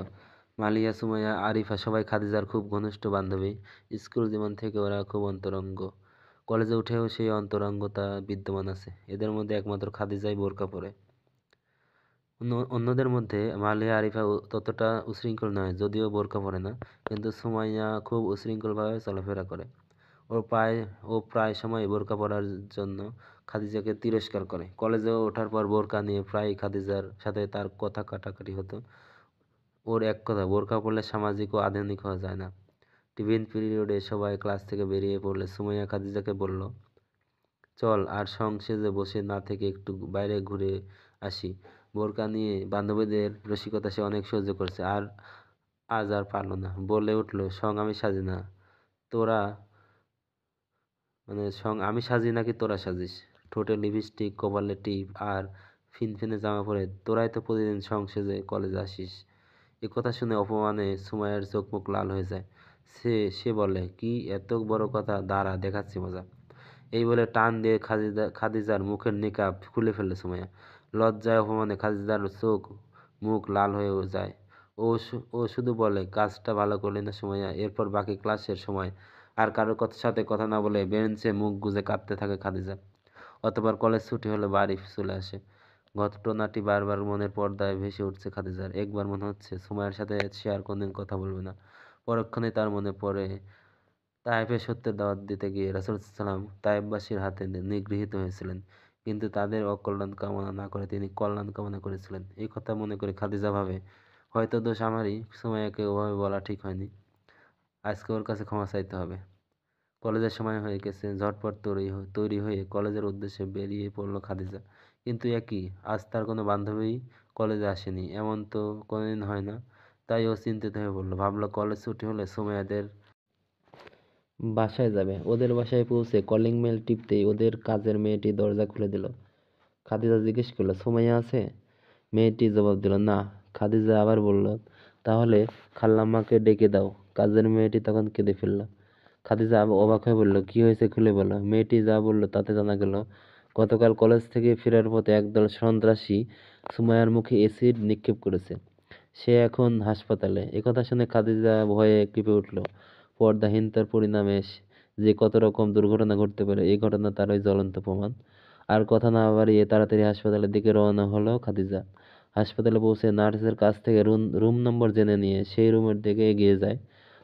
Speaker 1: মালিয়া, সুমাইয়া, আরিফা সবাই খাদিজার খুব ঘনিষ্ঠ বান্ধবী। স্কুল জীবন থেকে ওরা খুব অন্তরঙ্গ। কলেজে উঠেও সেই অন্তরঙ্গতা বিদ্যমান আছে। এদের মধ্যে একমাত্র খাদিজাই বোরকা পরে। অন্যদের মধ্যে মালিয়া, আরিফা ততটা উশৃঙ্খল নয়, যদিও বোরকা পরে না, কিন্তু সুমাইয়া খুব উশৃঙ্খলভাবে চলাফেরা করে। ও প্রায় সময় বোরকা পরার জন্য খাদিজাকে তিরস্কার করে। কলেজে ওঠার পর বোরকা নিয়ে প্রায়ই খাদিজার সাথে তার কথা কাটাকাটি হতো। ওর এক কথা, বোরকা পরলে সামাজিক ও আধুনিক হওয়া যায় না। টিফিন পিরিয়ডে সবাই ক্লাস থেকে বেরিয়ে পড়লে সুমাইয়া খাদিজাকে বলল, চল আর সেজে বসে না থেকে একটু বাইরে ঘুরে আসি। বোরকা নিয়ে বান্ধবীদের রসিকতা সে অনেক সহ্য করেছে, আজ আর পারল না। বলে উঠল, আমি সাজি না, তোরা আমি সাজি নাকি তোরা সাজিস? ঠোঁটে লিপস্টিক, কপালে টিপ আর ফিনফিনে জামা পরে তোরাই তো প্রতিদিন সেজে কলেজে আসিস। এ কথা শুনে অপমানে সুমাইয়ার চোখ মুখ লাল হয়ে যায়। সে বলে, কি এত বড় কথা, দাঁড়া দেখাচ্ছি মজা। এই বলে টান দিয়ে খাদিজার মুখের নিকাব খুলে ফেলল সুমাইয়া। লজ্জায় অপমানে খাদিজার চোখ মুখ লাল হয়ে যায়। ও শুধু বলে, কাজটা ভালো করলি না সুমাইয়া? এরপর বাকি ক্লাসের সময় আর কারোর সাথে কথা না বলে বেঞ্চে মুখ গুজে কাঁদতে থাকে খাদিজা। অতঃপর কলেজ ছুটি হলে বাড়ি চলে আসে। ঘটনাটি বারবার মনের পর্দায় ভেসে উঠছে খাদিজার। একবার মনে হচ্ছে সুমাইয়ার সাথে সে আর কোনদিন কথা বলবে না। পরক্ষণেই তার মনে পড়ে তায়েফে সত্যের দাওয়াত দিতে গিয়ে রাসূল সাল্লাল্লাহু আলাইহি ওয়াসাল্লাম তায়েফবাসীর হাতে নিগৃহীত হয়েছিলেন, কিন্তু তাদের অকল্যাণ কামনা না করে তিনি কল্যাণ কামনা করেছিলেন। এই কথা মনে করে খাদিজা ভাবে, হয়তো দোষ আমারই, সুমাইয়াকে ওভাবে বলা ঠিক হয়নি। আজকে ওর কাছে ক্ষমা চাইতে হবে। কলেজের সময় হয়ে গেছে। ঝটপট তৈরি হয়ে কলেজের উদ্দেশ্যে বেরিয়ে পড়ল খাদিজা। কিন্তু এ কি, আজ তার কোনো বান্ধবীই কলেজে আসেনি, এমন তো কোনোদিন হয় না। তাই ও চিন্তিত হয়ে পড়ল। ভাবল কলেজ ছুটি হলে সুমাইয়াদের বাসায় যাবে। ওদের বাসায় পৌঁছে কলিং বেল টিপতেই ওদের কাজের মেয়েটি দরজা খুলে দিল। খাদিজা জিজ্ঞেস করলো, সুমাইয়া আছে? মেয়েটি জবাব দিল, না। খাদিজা আবার বলল, তাহলে খালাম্মাকে ডেকে দাও। কাজের মেয়েটি তখন কেঁদে ফেলল। খাদিজা অবাক হয়ে বলল, কি হয়েছে খুলে বলো। মেয়েটি যা বলল তাতে জানা গেল, গতকাল কলেজ থেকে ফেরার পথে একদল সন্ত্রাসী সুমাইয়ার মুখে এসিড নিক্ষেপ করেছে। সে এখন হাসপাতালে। একথা শুনে খাদিজা ভয়ে কেঁপে উঠল। পর্দাহীনতার পরিণামে যে কত রকম দুর্ঘটনা ঘটতে পারে, এই ঘটনা তারই জ্বলন্ত প্রমাণ। আর কথা না বাড়িয়ে তাড়াতাড়ি হাসপাতালের দিকে রওনা হলো খাদিজা। হাসপাতালে পৌঁছে নার্সের কাছ থেকে রুম নম্বর জেনে নিয়ে সেই রুমের দিকে এগিয়ে যায়।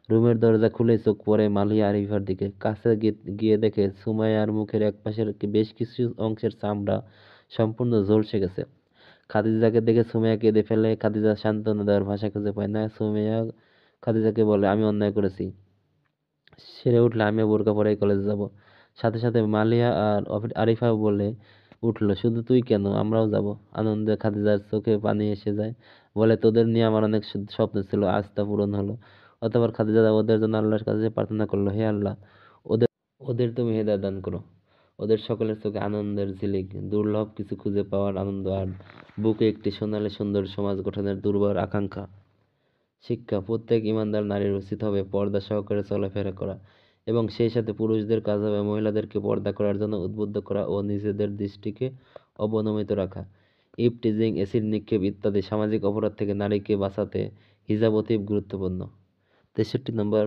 Speaker 1: রুমের দরজা খুলে চোখ পড়ে মালিয়া আরিফার দিকে। কাছে গিয়ে দেখে সুমাইয়ার মুখের একপাশের বেশ কিছু অংশের চামড়া সম্পূর্ণ ঝলসে গেছে। খাদিজাকে দেখে সুমাইয়া কেঁদে ফেলে। খাদিজা সান্ত্বনা দেওয়ার ভাষা খুঁজে পায় না। সুমাইয়া খাদিজাকে বলে, আমি অন্যায় করেছি, সেরে উঠলে আমিও বোরকা পরেই কলেজে যাব। সাথে সাথে মালিয়া আর আরিফা বলে উঠল, শুধু তুই কেন, আমরাও যাব। আনন্দে খাদিজার চোখে পানি এসে যায়। বলে, তোদের নিয়ে আমার অনেক স্বপ্ন ছিল, আজ তা পূরণ হলো। অতঃপর খাদিজা ওদের জন্য আল্লাহর কাছে প্রার্থনা করলো, হে আল্লাহ, ওদের ওদের তুমি হেদায়েত দান করো। ওদের সকলের চোখে আনন্দের ঝিলিক, দুর্লভ কিছু খুঁজে পাওয়ার আনন্দ, আর বুকে একটি সোনালী সুন্দর সমাজ গঠনের দুর্বার আকাঙ্ক্ষা। শিক্ষা: প্রত্যেক ঈমানদার নারীর উচিত হবে পর্দা সহকারে চলাফেরা করা, এবং সেই সাথে পুরুষদের কাজ হবে মহিলাদেরকে পর্দা করার জন্য উদ্বুদ্ধ করা ও নিজেদের দৃষ্টিকে অবনমিত রাখা। ইভটিজিং, এসিড নিক্ষেপ ইত্যাদি সামাজিক অপরাধ থেকে নারীকে বাঁচাতে হিজাব অতীব গুরুত্বপূর্ণ। 63 নম্বর,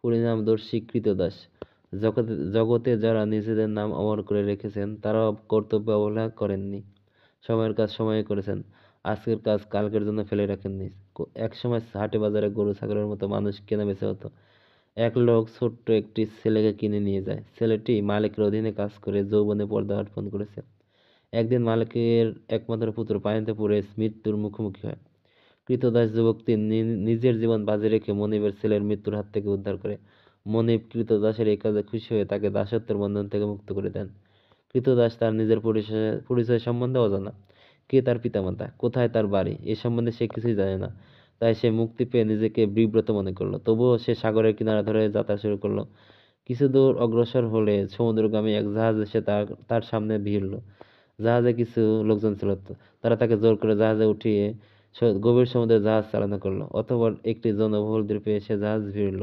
Speaker 1: পরিণামদর্শী কৃতদাস: জগতে যারা নিজেদের নাম অমর করে রেখেছেন তারা কর্তব্য অবহেলা করেননি। সময়ের কাজ সময়ে করেছেন, আজকের কাজ কালকের জন্য ফেলে রাখেননি। একসময় হাটে বাজারে গরু ছাগলের মতো মানুষ কেনা বেচা হতো। এক লোক ছোট্ট একটি ছেলেকে কিনে নিয়ে যায়। ছেলেটি মালিকের অধীনে কাজ করে যৌবনে পদার্পণ করেছে। একদিন মালিকের একমাত্র পুত্র পানিতে পড়ে মৃত্যুর মুখোমুখি হয়। কৃতদাস যুবকটি নিজের জীবন বাজি রেখে মনিবের ছেলের মৃত্যুর হাত থেকে উদ্ধার করে। মনিব কৃতদাসের এই কাজে খুশি হয়ে তাকে দাসত্বের বন্ধন থেকে মুক্ত করে দেন। কৃতদাস তার নিজের পরিচয় সম্বন্ধে অজানা। কে তার পিতামাতা, কোথায় তার বাড়ি, এ সম্বন্ধে সে কিছুই জানে না। তাই সে মুক্তি পেয়ে নিজেকে বিব্রত মনে করলো। তবুও সে সাগরের কিনারা ধরে যাত্রা শুরু করলো। কিছু দূর অগ্রসর হলে সমুদ্রগামী এক জাহাজ এসে তার সামনে ভিড়ল। জাহাজে কিছু লোকজন ছিল। তারা তাকে জোর করে জাহাজে উঠিয়ে গভীর সমুদ্রে জাহাজ চালনা করলো। অতঃপর একটি জনবহুল দ্বীপে এসে জাহাজ ভিড়ল।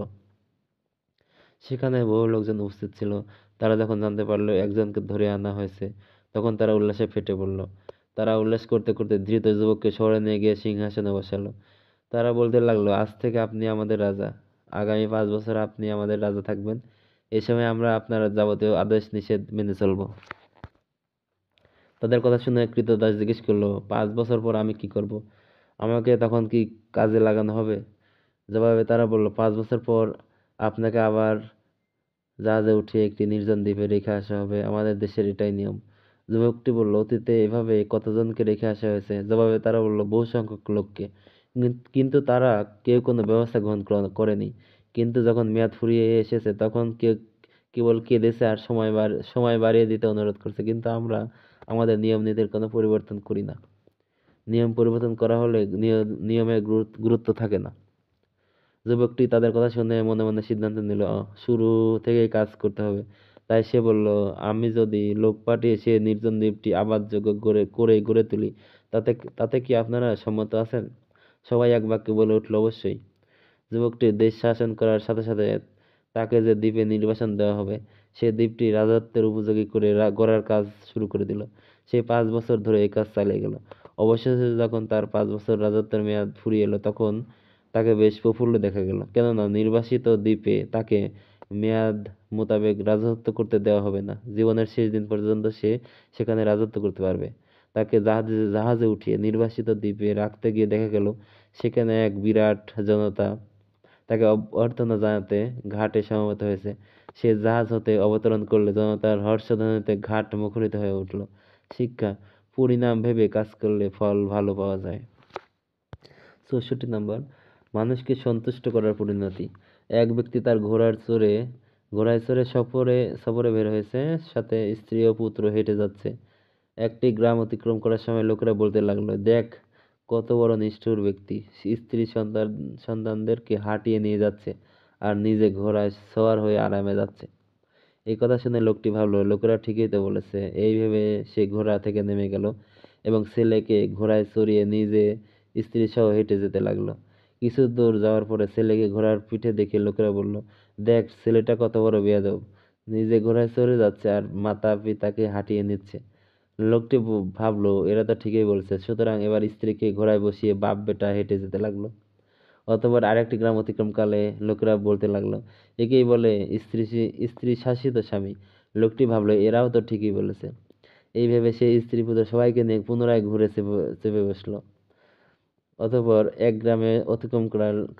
Speaker 1: সেখানে বহু লোকজন উপস্থিত ছিল। তারা যখন জানতে পারল একজনকে ধরে আনা হয়েছে, তখন তারা উল্লাসে ফেটে পড়ল। তারা উল্লাস করতে করতে ধৃত যুবককে শহরে নিয়ে গিয়ে সিংহাসনে বসালো। তারা বলতে লাগলো, আজ থেকে আপনি আমাদের রাজা। আগামী 5 বছর আপনি আমাদের রাজা থাকবেন। এ সময় আমরা আপনার যাবতীয় আদেশ নিষেধ মেনে চলব। তাদের কথা শুনে কৃতদাস জিজ্ঞেস করলো, 5 বছর পর আমি কি করব? আমাকে তখন কি কাজে লাগানো হবে? জবাবে তারা বলল, 5 বছর পর আপনাকে আবার জাহাজে উঠিয়ে একটি নির্জন দ্বীপে রেখে আসা হবে। আমাদের দেশের এটাই নিয়ম। যুবকটি বলল, অতীতে এভাবে কতজনকে রেখে আসা হয়েছে? জবাবে তারা বলল, বহু সংখ্যক লোককে, কিন্তু তারা কেউ কোনো ব্যবস্থা গ্রহণ করেনি। কিন্তু যখন মেয়াদ ফুরিয়ে এসেছে তখন কেউ কেবল কেঁদেছে আর সময় বাড়িয়ে দিতে অনুরোধ করছে। কিন্তু আমরা আমাদের নিয়ম নীতির কোনো পরিবর্তন করি না। নিয়ম পরিবর্তন করা হলে নিয়মের গুরুত্ব থাকে না। যুবকটি তাদের কথা শুনে মনে মনে সিদ্ধান্ত নিল, শুরু থেকেই কাজ করতে হবে। তাই সে বলল, আমি যদি লোক পাঠিয়ে সে নির্জন দ্বীপটি আবাদযোগ্য গড়ে তুলি, তাতে তাতে কি আপনারা সম্মত আছেন? সবাই এক বাক্যে বলে উঠল, অবশ্যই। যুবকটি দেশ শাসন করার সাথে সাথে তাকে যে দ্বীপে নির্বাসন দেওয়া হবে, সে দ্বীপটি রাজত্বের উপযোগী করে গড়ার কাজ শুরু করে দিল। সে 5 বছর ধরে এই কাজ চালিয়ে গেল। অবশেষে যখন তার 5 বছর রাজত্বের মেয়াদ ফুরিয়ে এলো, তখন তাকে বেশ প্রফুল্ল দেখা গেল, কেননা নির্বাসিত দ্বীপে তাকে মেয়াদ মোতাবেক রাজত্ব করতে দেওয়া হবে না। জীবনের শেষ দিন পর্যন্ত সে সেখানে রাজত্ব করতে পারবে। তাকে জাহাজে উঠিয়ে নির্বাসিত দ্বীপে রাখতে গিয়ে দেখা গেল সেখানে এক বিরাট জনতা তাকে অভ্যর্থনা জানাতে ঘাটে সমবেত হয়েছে। সে জাহাজ হতে অবতরণ করলে জনতার হর্ষধ্বনিতে ঘাট মুখরিত হয়ে উঠল। শিক্ষা: পরিণাম ভেবে কাজ করলে ফল ভালো পাওয়া যায়। 64 নম্বর, মানুষকে সন্তুষ্ট করার পরিণতি। এক ব্যক্তি তার ঘোড়ায় চড়ে সফরে বের হয়েছে, সাথে স্ত্রী ও পুত্র হেঁটে যাচ্ছে। একটি গ্রাম অতিক্রম করার সময় লোকেরা বলতে লাগলো, দেখ কত বড় নিষ্ঠুর ব্যক্তি, স্ত্রী সন্তানদেরকে হাঁটিয়ে নিয়ে যাচ্ছে আর নিজে ঘোড়ায় সওয়ার হয়ে আরামে যাচ্ছে। এই কথা শুনে লোকটি ভাবলো, লোকেরা ঠিকই তো বলেছে। এই ভেবে সে ঘোড়া থেকে নেমে গেল এবং ছেলেকে ঘোড়ায় চড়িয়ে নিজে স্ত্রী সহ হেঁটে যেতে লাগলো। কিছু দূর যাওয়ার পরে ছেলেকে ঘোড়ার পিঠে দেখে লোকেরা বলল, দেখ ছেলেটা কত বড় বেয়াদব, নিজে ঘোড়ায় চড়ে যাচ্ছে আর মাতা পিতাকে হাঁটিয়ে নিচ্ছে। লোকটি ভাবলো, এরা তো ঠিকই বলছে। সুতরাং এবার স্ত্রীকে ঘোড়ায় বসিয়ে বাপ বেটা হেঁটে যেতে লাগলো। অতঃপর আরেকটি গ্রাম অতিক্রমকালে লোকেরা বলতে লাগলো, একেই বলে স্ত্রী শাসিত স্বামী। লোকটি ভাবলো, এরাও তো ঠিকই বলেছে। এই ভেবে সে স্ত্রী পুত্র সবাইকে নিয়ে পুনরায় ঘুরে চেপে বসলো। অতঃপর এক গ্রামে অতিক্রম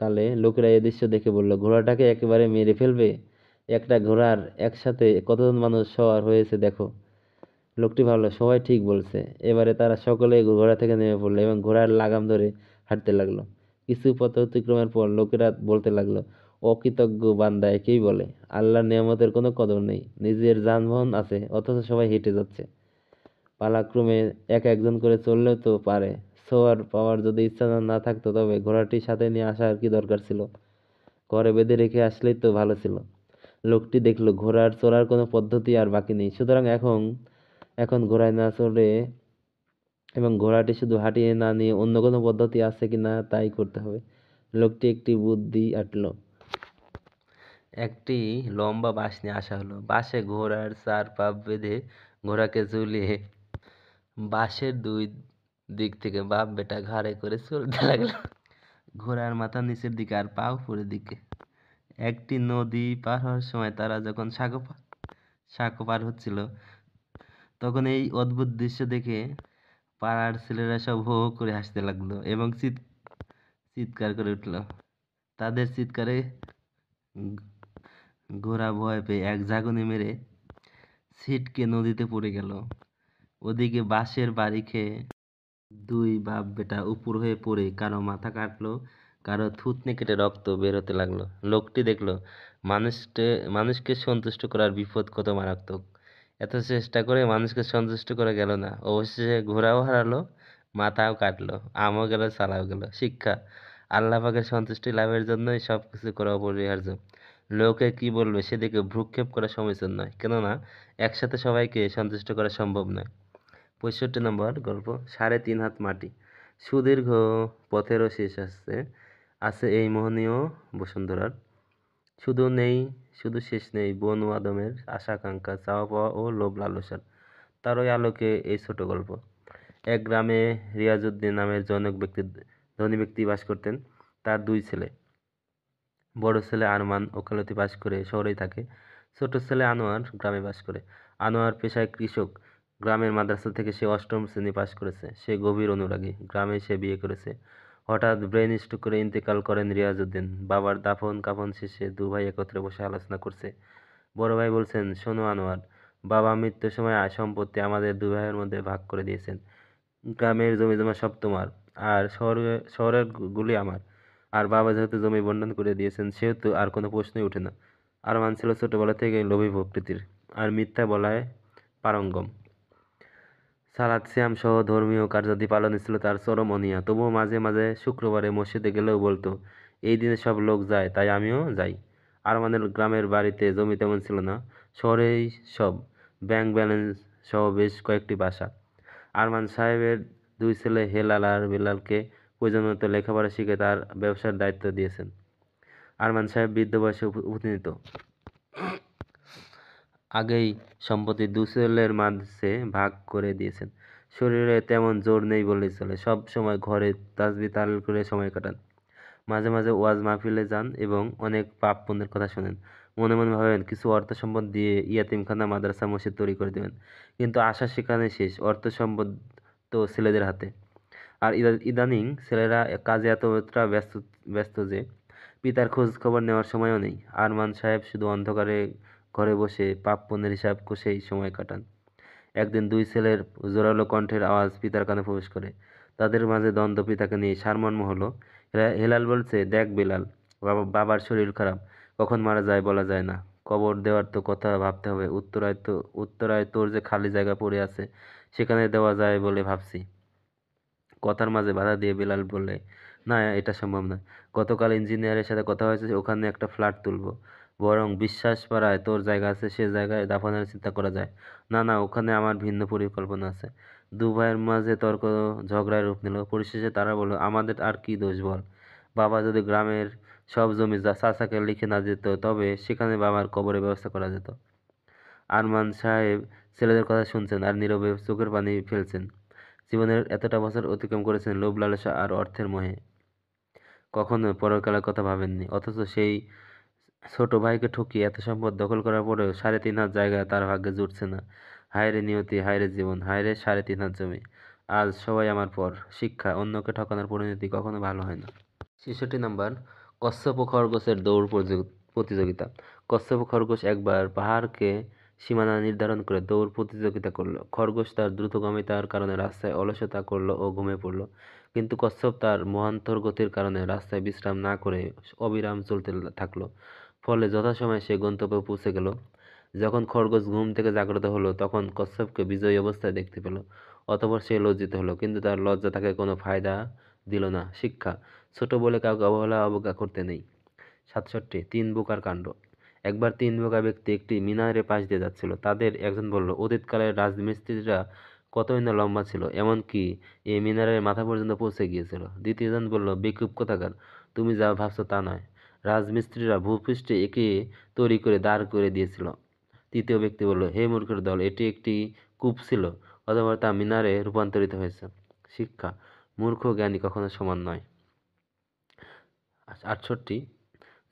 Speaker 1: কালে লোকেরা এই দৃশ্য দেখে বলল, ঘোড়াটাকে একেবারে মেরে ফেলবে। একটা ঘোড়ার একসাথে কতজন মানুষ সওয়ার হয়েছে দেখো। লোকটি ভাবলো, সবাই ঠিক বলছে। এবারে তারা সকলে ঘোড়া থেকে নেমে পড়লো এবং ঘোড়ার লাগাম ধরে হাঁটতে লাগলো। কিছু পথ অতিক্রমের পর লোকেরা বলতে লাগলো, অকৃতজ্ঞ বান্দা একেই বলে, আল্লাহর নিয়ামতের কোনো কদর নেই। নিজের যানবাহন আছে অথচ সবাই হেঁটে যাচ্ছে। পালাক্রমে একজন করে চললেও তো পারে। সওয়ার পাওয়ার যদি ইচ্ছা না থাকতো তবে ঘোড়াটি সাথে নিয়ে আসার কি দরকার ছিল? ঘরে বেঁধে রেখে আসলেই তো ভালো ছিল। লোকটি দেখলো ঘোড়ার চড়ার কোনো পদ্ধতি আর বাকি নেই। সুতরাং এখন এখন ঘোড়ায় না চড়ে এবং ঘোড়াটি শুধু হাঁটিয়ে না নিয়ে অন্য কোনো পদ্ধতি আছে কিনা তাই করতে হবে। লোকটি একটি বুদ্ধি আঁটলো। একটি লম্বা বাঁশ নিয়ে আসা হলো। বাঁশে ঘোড়ার 4 পা বেঁধে ঘোড়াকে ঝুলিয়ে বাঁশের দুই দিক থেকে বাপ বেটা ঘাড়ে করে চলতে লাগলো। ঘোড়ার মাথা নিচের দিকে আর পা উপরের দিকে। একটি নদী পার হওয়ার সময় তারা যখন সাঁকো পার হচ্ছিল, তখন এই অদ্ভুত দৃশ্য দেখে পাড়ার ছেলেরা সব হো হো করে হাসতে লাগলো এবং চিৎকার করে উঠল। তাদের চিৎকারে ঘোড়া ভয় পেয়ে এক ঝাঁকুনি মেরে ছিটকে নদীতে পড়ে গেল। ওদিকে বাঁশের বাড়ি খেয়ে দুই বাপ বেটা উপর হয়ে পড়ে কারো মাথা কাটলো, কারো থুতনি কেটে রক্ত বের হতে লাগলো। লোকটি দেখলো মানুষকে সন্তুষ্ট করার বিপদ কত মারাত্মক। এত চেষ্টা করে মানুষকে সন্তুষ্ট করা গেল না, অবশেষে ঘোড়াও হারালো, মাথাও কাটলো, আমও গেল, চালাও গেল। শিক্ষা: আল্লাহ পাকের সন্তুষ্টি লাভের জন্যই সব কিছু করা অপরিহার্য। লোকে কি বলবে সেদিকে ভ্রূক্ষেপ করা সমীচীন নয়, কেননা একসাথে সবাইকে সন্তুষ্ট করা সম্ভব নয়। 65 নম্বর গল্প, 3.5 হাত মাটি। সুদীর্ঘ পথেরও শেষ আছে এই মোহনীয় বসুন্ধরার। শুধু শেষ নেই বনু আদমের আশা আকাঙ্ক্ষা, চাওয়া পাওয়া ও লোভ লালসার। তারই আলোকে এই ছোট গল্প। এক গ্রামে রিয়াজউদ্দিন নামের ধনী ব্যক্তি বাস করতেন। তার 2 ছেলে। বড় ছেলে আরমান ওকালতি পাশ করে শহরেই থাকে। ছোট ছেলে আনোয়ার গ্রামে বাস করে। আনোয়ার পেশায় কৃষক। গ্রামের মাদ্রাসা থেকে সে 8ম শ্রেণী পাশ করেছে। সে গভীর অনুরাগী। গ্রামে সে বিয়ে করেছে। হঠাৎ ব্রেন স্ট্রোক করে ইন্তেকাল করেন রিয়াজউদ্দিন। বাবার দাফন কাফন শেষে 2 ভাই একত্রে বসে আলোচনা করছে। বড় ভাই বলছেন, শোনো আনোয়ার, বাবা মৃত্যুর সময় সম্পত্তি আমাদের 2 ভাইয়ের মধ্যে ভাগ করে দিয়েছেন। গ্রামের জমিজমা সব তোমার, আর শহরের গুলি আমার। আর বাবা যেহেতু জমি বন্টন করে দিয়েছেন সেহেতু আর কোনো প্রশ্নই ওঠে না। আরমান ছিল ছোটবেলা থেকে লোভী প্রকৃতির আর মিথ্যা বলায় পারঙ্গম। সালাত সিয়াম সহ ধর্মীয় কার্যাদি পালনে ছিল তার চরম অনীহা। তবুও মাঝে মাঝে শুক্রবারে মসজিদে গেলেও বলতো, এই দিনে সব লোক যায় তাই আমিও যাই। আরমানের গ্রামের বাড়িতে জমি তেমন ছিল না, শহরেই সব, ব্যাংক ব্যালেন্স সহ বেশ কয়েকটি বাসা। আরমান সাহেবের 2 ছেলে হেলাল আর বেলালকে প্রয়োজনমতো লেখাপড়া শিখে তার ব্যবসার দায়িত্ব দিয়েছেন। আরমান সাহেব বৃদ্ধ বয়সে উপনীত। আগেই সম্পত্তি 2 ছেলের মাঝে ভাগ করে দিয়েছেন। শরীরে তেমন জোর নেই বললেই চলে। সব সময় ঘরে তাসবিহ তাহলিল করে সময় কাটান। মাঝে মাঝে ওয়াজ মাহফিলে যান এবং অনেক পাপ পুণ্যের কথা শোনেন। মনে মনে ভাবেন কিছু অর্থ সম্পদ দিয়ে ইয়াতিমখানা, মাদ্রাসা, মসজিদ তৈরি করে দেবেন। কিন্তু আশা সেখানে শেষ। অর্থ সম্পদ তো ছেলেদের হাতে। আর ইদানিং ছেলেরা কাজে এতটা ব্যস্ত ব্যস্ত যে পিতার খোঁজ খবর নেওয়ার সময়ও নেই। আরমান সাহেব শুধু অন্ধকারে ঘরে বসে পাপ পুণ্যের হিসাব কষেই সময় কাটান। একদিন দুই ছেলের জোরালো কণ্ঠের আওয়াজ পিতার কানে প্রবেশ করে। তাদের মাঝে দ্বন্দ্ব পিতাকে নিয়ে সারমর্ম হলো। হেলাল বলছে, দেখ বিলাল, বাবার শরীর খারাপ, কখন মারা যায় বলা যায় না। কবর দেওয়ার তো কথা ভাবতে হবে। উত্তরায় তোর যে খালি জায়গা পড়ে আছে, সেখানে দেওয়া যায় বলে ভাবছি। কথার মাঝে বাধা দিয়ে বিলাল বললে, না, এটা সম্ভব নয়। গতকাল ইঞ্জিনিয়ারের সাথে কথা হয়েছে, ওখানে একটা ফ্ল্যাট তুলবো। বরং বিশ্বাসপাড়ায় তোর জায়গা আছে, সে জায়গায় দাফনের চিন্তা করা যায়। না না, ওখানে আমার ভিন্ন পরিকল্পনা আছে। দু ভাইয়ের মাঝে তর্ক ঝগড়ায় রূপ নিল। পরিশেষে তারা বলল, আমাদের আর কি দোষ বল? বাবা যদি গ্রামের সব জমি চাচাকে লিখে না দিত, তবে সেখানে বাবার কবরের ব্যবস্থা করা যেত। আরমান সাহেব ছেলেদের কথা শুনছেন আর নীরবে চোখের পানি ফেলছেন। জীবনের এতটা বছর অতিক্রম করেছেন লোভ লালসা আর অর্থের মোহে, কখনো পরকালের কথা ভাবেননি। অথচ সেই ছোট ভাইকে ঠকিয়ে এত সম্পদ দখল করার পরেও 3.5 হাত জায়গা তার ভাগ্যে জুটছে না। হায় রে নিয়তি, হায় রে জীবন, হায় রে 3.5 হাত জমি। আজ সবাই আমার পর। শিক্ষা, অন্যকে ঠকানোর পরিণতি কখনো ভালো হয় না। 66 নম্বর, কচ্ছপ ও খরগোশের দৌড় প্রতিযোগিতা। কচ্ছপ ও খরগোশ একবার পাহাড়কে সীমানা নির্ধারণ করে দৌড় প্রতিযোগিতা করলো। খরগোশ তার দ্রুতগামিতার কারণে রাস্তায় অলসতা করলো ও ঘুমিয়ে পড়লো, কিন্তু কচ্ছপ তার মহান্তর গতির কারণে রাস্তায় বিশ্রাম না করে অবিরাম চলতে থাকলো। ফলে যথাসময়ে সে গন্তব্যে পৌঁছে গেল। যখন খরগোশ ঘুম থেকে জাগ্রত হলো, তখন কচ্ছপকে বিজয়ী অবস্থায় দেখতে পেল। অতঃপর সে লজ্জিত হলো, কিন্তু তার লজ্জা তাকে কোনো ফায়দা দিল না। শিক্ষা, ছোট বলে কাউকে অবজ্ঞা করতে নেই। 67, তিন বোকার কাণ্ড। একবার তিন বোকা ব্যক্তি একটি মিনারের পাশ দিয়ে যাচ্ছিল। তাদের একজন বলল, অতীতকালের রাজমিস্ত্রিরা কতই না লম্বা ছিল, এমনকি এই মিনারের মাথা পর্যন্ত পৌঁছে গিয়েছিল। দ্বিতীয়জন বলল, বেকুব কোথাকার, তুমি যা ভাবছো তা নয়, রাজমিস্ত্রিরা ভূপৃষ্ঠে একে তৈরি করে দাঁড় করে দিয়েছিল। তৃতীয় ব্যক্তি বলল, হে মূর্খের দল, এটি একটি কূপ ছিল, অতঃপর তা মিনারে রূপান্তরিত হয়েছে। শিক্ষা, মূর্খ জ্ঞানী কখনো সমান নয়। 68,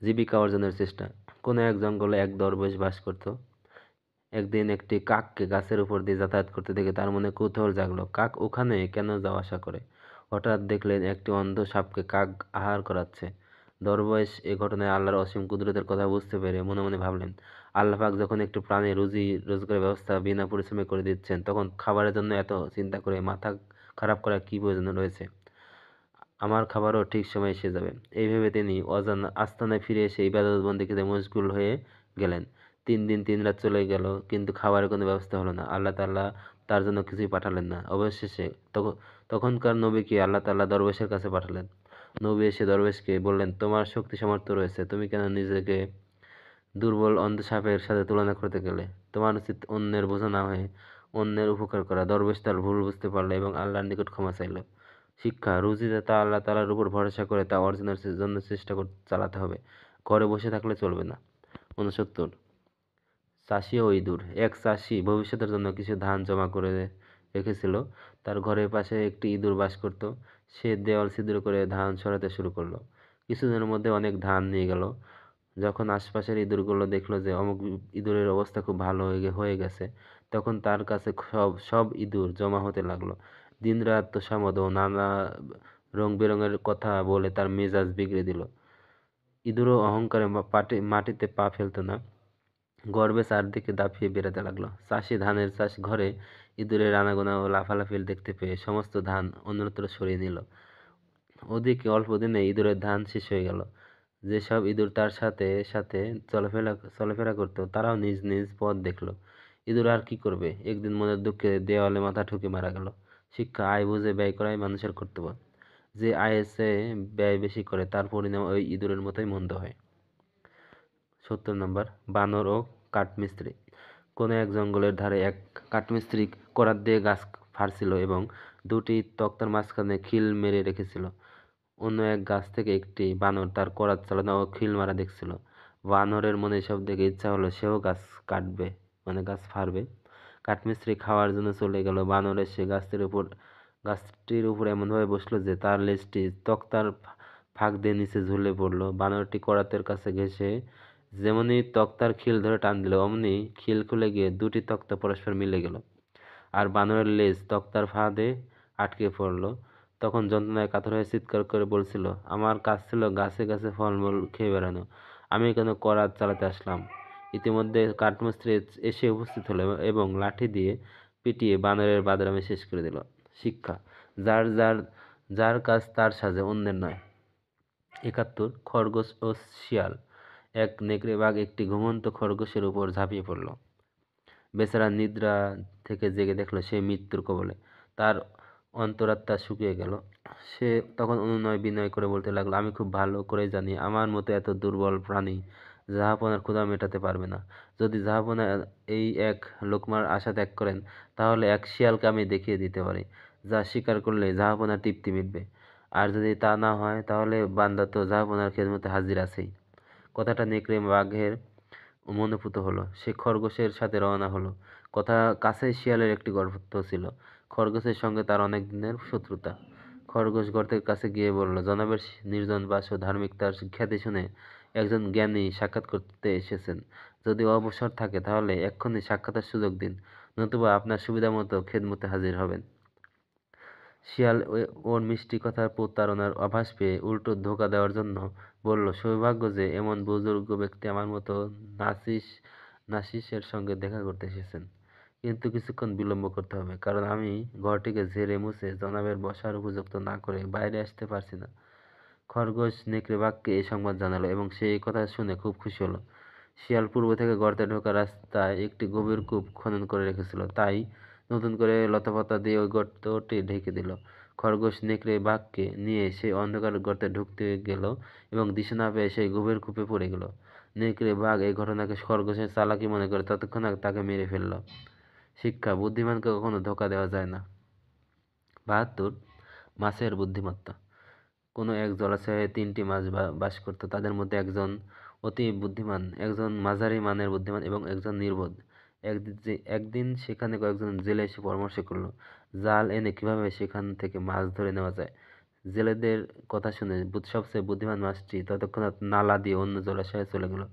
Speaker 1: জীবিকা অর্জনের চেষ্টা। কোনো এক জঙ্গলে এক দরবেশ বাস করত। একদিন একটি কাককে গাছের উপর দিয়ে যাতায়াত করতে দেখে তার মনে কৌতূহল জাগলো, কাক ওখানে কেন যাওয়া আসা করে। হঠাৎ দেখলেন একটি অন্ধ সাপকে কাক আহার করাচ্ছে। দরবেশ এ ঘটনায় আল্লাহর অসীম কুদরতের কথা বুঝতে পেরে মনে মনে ভাবলেন, আল্লাহ পাক যখন একটি প্রাণী রুজি রোজগারের ব্যবস্থা বিনা পরিশ্রমে করে দিচ্ছেন, তখন খাবারের জন্য এত চিন্তা করে মাথা খারাপ করার কি প্রয়োজন রয়েছে? আমার খাবারও ঠিক সময়ে এসে যাবে। এই ভেবে তিনি অজানা আস্তানায় ফিরে এসে ইবাদতবন্দেগীতে মশগুল হয়ে গেলেন। 3 দিন 3 রাত চলে গেল, কিন্তু খাবারের কোনো ব্যবস্থা হলো না। আল্লাহ তাআলা তার জন্য কিছুই পাঠালেন না। অবশেষে তখনকার নবীকে আল্লাহ তাআলা দরবেশের কাছে পাঠালেন। নবী এসে দরবেশকে বললেন, তোমার শক্তি সামর্থ্য রয়েছে, তুমি কেন নিজেকে দুর্বল অন্ধ সাপের সাথে তুলনা করতে গেলে? তোমার উচিত অন্যের বোঝা না হয়ে অন্যের উপকার করা। দরবেশ তার ভুল বুঝতে পারল এবং আল্লাহর নিকট ক্ষমা চাইল। শিক্ষা, রুজিতে তা আল্লাহ তাআলার উপর ভরসা করে তা অর্জনের জন্য চেষ্টা চালাতে হবে। ঘরে বসে থাকলে চলবে না। 69, চাষি ও ইঁদুর। এক চাষি ভবিষ্যতের জন্য কিছু ধান জমা করে রেখেছিল। তার ঘরের পাশে একটি ইঁদুর বাস করত। সে দেওয়াল ছিদ্র করে ধান সরাতে শুরু করলো। কিছুদিনের মধ্যে অনেক ধান নিয়ে গেল। যখন আশপাশের ইঁদুরগুলো দেখলো যে অমুক ইঁদুরের অবস্থা খুব ভালো হয়ে গেছে, তখন তার কাছে সব সব ইঁদুর জমা হতে লাগলো। দিনরাত তোষামোদ ও নানা রং বেরঙের কথা বলে তার মেজাজ বিগড়ে দিল। ইঁদুরও অহংকারে মাটিতে পা ফেলতো না, গর্বে চারদিকে দাপিয়ে বেড়াতে লাগলো। চাষি ধানের চাষ ঘরে ইঁদুরের আনাগোনা ও লাফালাফি দেখতে পেয়ে সমস্ত ধান অন্যত্র সরিয়ে নিল। ওদিকে অল্প দিনে ইঁদুরের ধান শেষ হয়ে গেল। যেসব ইঁদুর তার সাথে সাথে চলাফেরা করতো, তারাও নিজ নিজ পথ দেখলো। ইঁদুর আর কি করবে? একদিন মনের দুঃখে দেওয়ালে মাথা ঠুকে মারা গেল। শিক্ষা, আয় বুঝে ব্যয় করাই মানুষের কর্তব্য। যে আয়ের চেয়ে ব্যয় বেশি করে, তার পরিণাম ওই ইঁদুরের মতোই মন্দ হয়। 70 নম্বর, বানর ও কাঠমিস্ত্রি। কোনো এক জঙ্গলের ধারে এক কাঠমিস্ত্রি করাত দিয়ে গাছ ফাড়ছিল এবং দুটি তক্তার মাঝখানে খিল মেরে রেখেছিল। অন্য এক গাছ থেকে একটি বানর তার করাত চালানো ও খিল মারা দেখছিল। বানরের মনে এসব দেখে ইচ্ছা হলো সেও গাছ কাটবে, মানে গাছ ফাড়বে। কাঠমিস্ত্রি খাওয়ার জন্য চলে গেল। বানর এসে গাছটির উপর এমনভাবে বসলো যে তার লেজটি তক্তার ফাঁক দিয়ে নিচে ঝুলে পড়লো। বানরটি করাতের কাছে ঘেঁষে যেমনি তক্তার খিল ধরে টান দিল, অমনি খিল খুলে গিয়ে দুটি তক্তা পরস্পর মিলে গেল, আর বানরের লেজ তক্তার ফাঁদে আটকে পড়ল। তখন যন্ত্রণায় কাতর হয়ে চিৎকার করে বলছিল, আমার কাজ ছিল গাছে গাছে ফলমূল খেয়ে বেড়ানো, আমি কেন করাত চালাতে আসলাম। ইতিমধ্যে কাঠমিস্ত্রি এসে উপস্থিত হলো এবং লাঠি দিয়ে পিটিয়ে বানরের বাদরামি শেষ করে দিল। শিক্ষা, যার যার যার কাজ তার সাজে, অন্যের নয়। ৭১ খরগোশ ও শিয়াল। এক নেকড়ে বাঘ একটি ঘুমন্ত খরগোশের উপর ঝাঁপিয়ে পড়ল। বেচারা নিদ্রা থেকে জেগে দেখল সে মৃত্যুর কবলে। তার অন্তরাত্মা শুকিয়ে গেল। সে তখন অনুনয় বিনয় করে বলতে লাগলো, আমি খুব ভালো করে জানি আমার মতো এত দুর্বল প্রাণী জাহাপনার ক্ষুধা মেটাতে পারবে না। যদি জাহাপনা এই এক লোকমার আশা ত্যাগ করেন, তাহলে এক শিয়ালকে আমি দেখিয়ে দিতে পারি যা স্বীকার করলে জাহাপনার তৃপ্তি মিটবে। আর যদি তা না হয়, তাহলে বান্দা তো জাহাপনার খেদমতে হাজির আছেই। কথাটা নেকড়ে বাঘের মনোপুত হলো। সে খরগোশের সাথে রওনা হলো। কাছেই শিয়ালের একটি গর্ত ছিল। খরগোশের সঙ্গে তার অনেক দিনের শত্রুতা। খরগোশ গর্তের কাছে গিয়ে বলল, জনাবের নির্জন বাস ও ধার্মিকতার খ্যাতি শুনে একজন জ্ঞানী সাক্ষাৎ করতে এসেছেন। যদি অবসর থাকে তাহলে এক্ষুনি সাক্ষাতের সুযোগ দিন, নতুবা আপনার সুবিধা মতো খেদমতে হাজির হবেন। শিয়াল ওর মিষ্টি কথার প্রতারণার আভাস পেয়ে উল্টো ধোঁকা দেওয়ার জন্য বলল, সৌভাগ্য যে এমন বুজুর্গ ব্যক্তি আমার মতো নাসিসের সঙ্গে দেখা করতে এসেছেন। কিন্তু কিছুক্ষণ বিলম্ব করতে হবে, কারণ আমি ঘরটিকে ঝেড়ে মুছে জনাবের বসার উপযুক্ত না করে বাইরে আসতে পারছি না। খরগোশ নেকড়ে বাঘকে এই সংবাদ জানালো এবং সে এই কথা শুনে খুব খুশি হলো। শিয়াল পূর্ব থেকে গর্তে ঢোকার রাস্তায় একটি গভীর কূপ খনন করে রেখেছিল, তাই নতুন করে লতাপাতা দিয়ে ওই গর্তটি ঢেকে দিল। খরগোশ নেকড়ে বাঘকে নিয়ে সেই অন্ধকার গর্তে ঢুকতে গেল এবং দিশা না পেয়ে সেই গভীর কূপে পড়ে গেল। নেকড়ে বাঘ এই ঘটনাকে খরগোশের চালাকি মনে করে ততক্ষণে তাকে মেরে ফেলল। শিক্ষা, বুদ্ধিমানকে কখনো ধোঁকা দেওয়া যায় না। ৭২ মাছের বুদ্ধিমত্তা। কোনো এক জলাশয়ে ৩টি মাছ বাস করত। তাদের মধ্যে একজন অতি বুদ্ধিমান, একজন মাঝারি মানের বুদ্ধিমান এবং একজন নির্বোধ। একদিন সেখানে কয়েকজন জেলে এসে পরামর্শ করলো, জাল এনে কিভাবে সেখান থেকে মাছ ধরে নেওয়া যায়। জেলেদের কথা শুনে সবচেয়ে বুদ্ধিমান মাছটি তৎক্ষণাৎ নালা দিয়ে অন্য জলাশয়ে চলে গেল।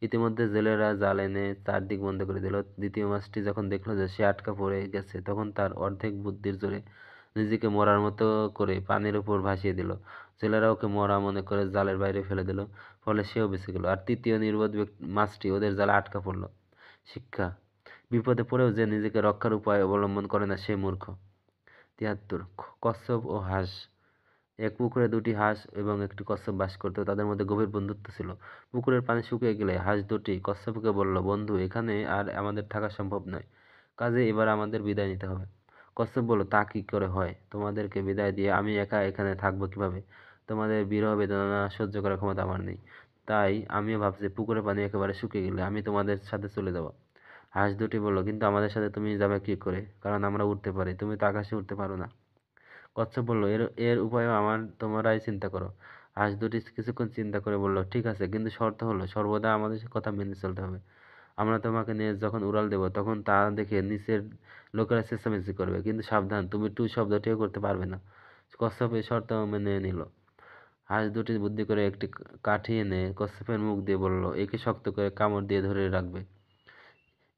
Speaker 1: ইতিমধ্যে জেলেরা জাল এনে চারদিক বন্ধ করে দিল। দ্বিতীয় মাছটি যখন দেখলো যে সে আটকা পড়ে গেছে, তখন তার অর্ধেক বুদ্ধির জোরে নিজেকে মরার মতো করে পানির উপর ভাসিয়ে দিল। জেলেরা ওকে মরা মনে করে জালের বাইরে ফেলে দিল, ফলে সেও বেঁচে গেল। আর তৃতীয় নির্বোধ মাছটি ওদের জালে আটকা পড়ল। শিক্ষা, বিপদে পড়েও যে নিজেকে রক্ষার উপায় অবলম্বন করে না, সে মূর্খ। ৭৩ কচ্ছপ ও হাঁস। এক পুকুরে দুটি হাঁস এবং একটি কচ্ছপ বাস করত। তাদের মধ্যে গভীর বন্ধুত্ব ছিল। পুকুরের পানি শুকিয়ে গেলে হাঁস দুটি কচ্ছপকে বলল, বন্ধু, এখানে আর আমাদের থাকা সম্ভব নয়, কাজে এবার আমাদের বিদায় নিতে হবে। কচ্ছপ বলল, তা কি করে হয়? তোমাদেরকে বিদায় দিয়ে আমি একা এখানে থাকবো কিভাবে? তোমাদের বিরহ বেদনা সহ্য করার ক্ষমতা আমার নেই। তাই আমিও ভাবছি পুকুরের পানি একেবারে শুকিয়ে গেলে আমি তোমাদের সাথে চলে যাব। হাঁস দুটি বলল, কিন্তু আমাদের সাথে তুমি যাবে কি করে? কারণ আমরা উড়তে পারি, তুমি তো আকাশে উঠতে পারো না। কচ্ছপ বলল, এর এর উপায়ও তোমরাই চিন্তা করো। হাঁস দুটি কিছুক্ষণ চিন্তা করে বলল, ঠিক আছে, কিন্তু শর্ত হলো সর্বদা আমাদের কথা মেনে চলতে হবে। আমরা তোমাকে নিয়ে যখন উড়াল দেব, তখন তা দেখে নিচের লোকেরা চেঁচামেচি করবে, কিন্তু সাবধান, তুমি টু শব্দটিও করতে পারবে না। কচ্ছপ এই শর্ত মেনে নিল। হাঁস দুটি বুদ্ধি করে একটি কাঠি এনে কচ্ছপের মুখ দিয়ে বলল, একে শক্ত করে কামড় দিয়ে ধরে রাখবে।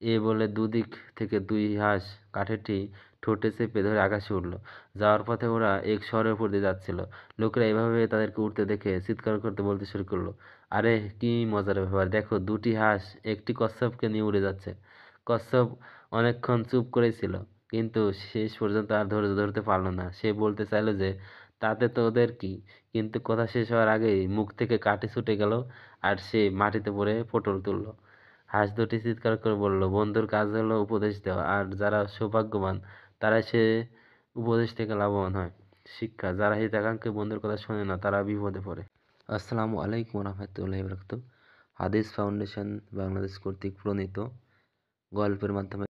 Speaker 1: এ বলে দুদিক থেকে দুই হাঁস কাঠিটি ঠোঁটে চেপে ধরে আকাশে উঠল। যাওয়ার পথে ওরা এক শহরের উপর দিয়ে যাচ্ছিল। লোকেরা এভাবে তাদেরকে উঠতে দেখে চিৎকার করতে বলতে শুরু করলো, আরে কি মজার ব্যাপার, দেখো, দুটি হাঁস একটি কচ্ছপকে নিয়ে উড়ে যাচ্ছে। কচ্ছপ অনেকক্ষণ চুপ করেই ছিল, কিন্তু শেষ পর্যন্ত আর ধৈর্য ধরতে পারল না। সে বলতে চাইলো যে তাতে তো ওদের কি, কিন্তু কথা শেষ হওয়ার আগেই মুখ থেকে কাঠি ছুটে গেল আর সে মাটিতে পড়ে পটল তুলল। হাঁস দুটি চিৎকার করে বলল, বন্ধুর কাজ হলো উপদেশ দেওয়া, আর যারা সৌভাগ্যবান তারাই সে উপদেশ থেকে লাভবান হয়। শিক্ষা, যারা হিতাকাঙ্ক্ষী বন্ধুর কথা শোনে না, তারা বিপদে পড়ে। আসসালামু আলাইকুম রহমতুল্লাহি ওয়া বারাকাতুহু। হাদিস ফাউন্ডেশন বাংলাদেশ কর্তৃক প্রণীত গল্পের মাধ্যমে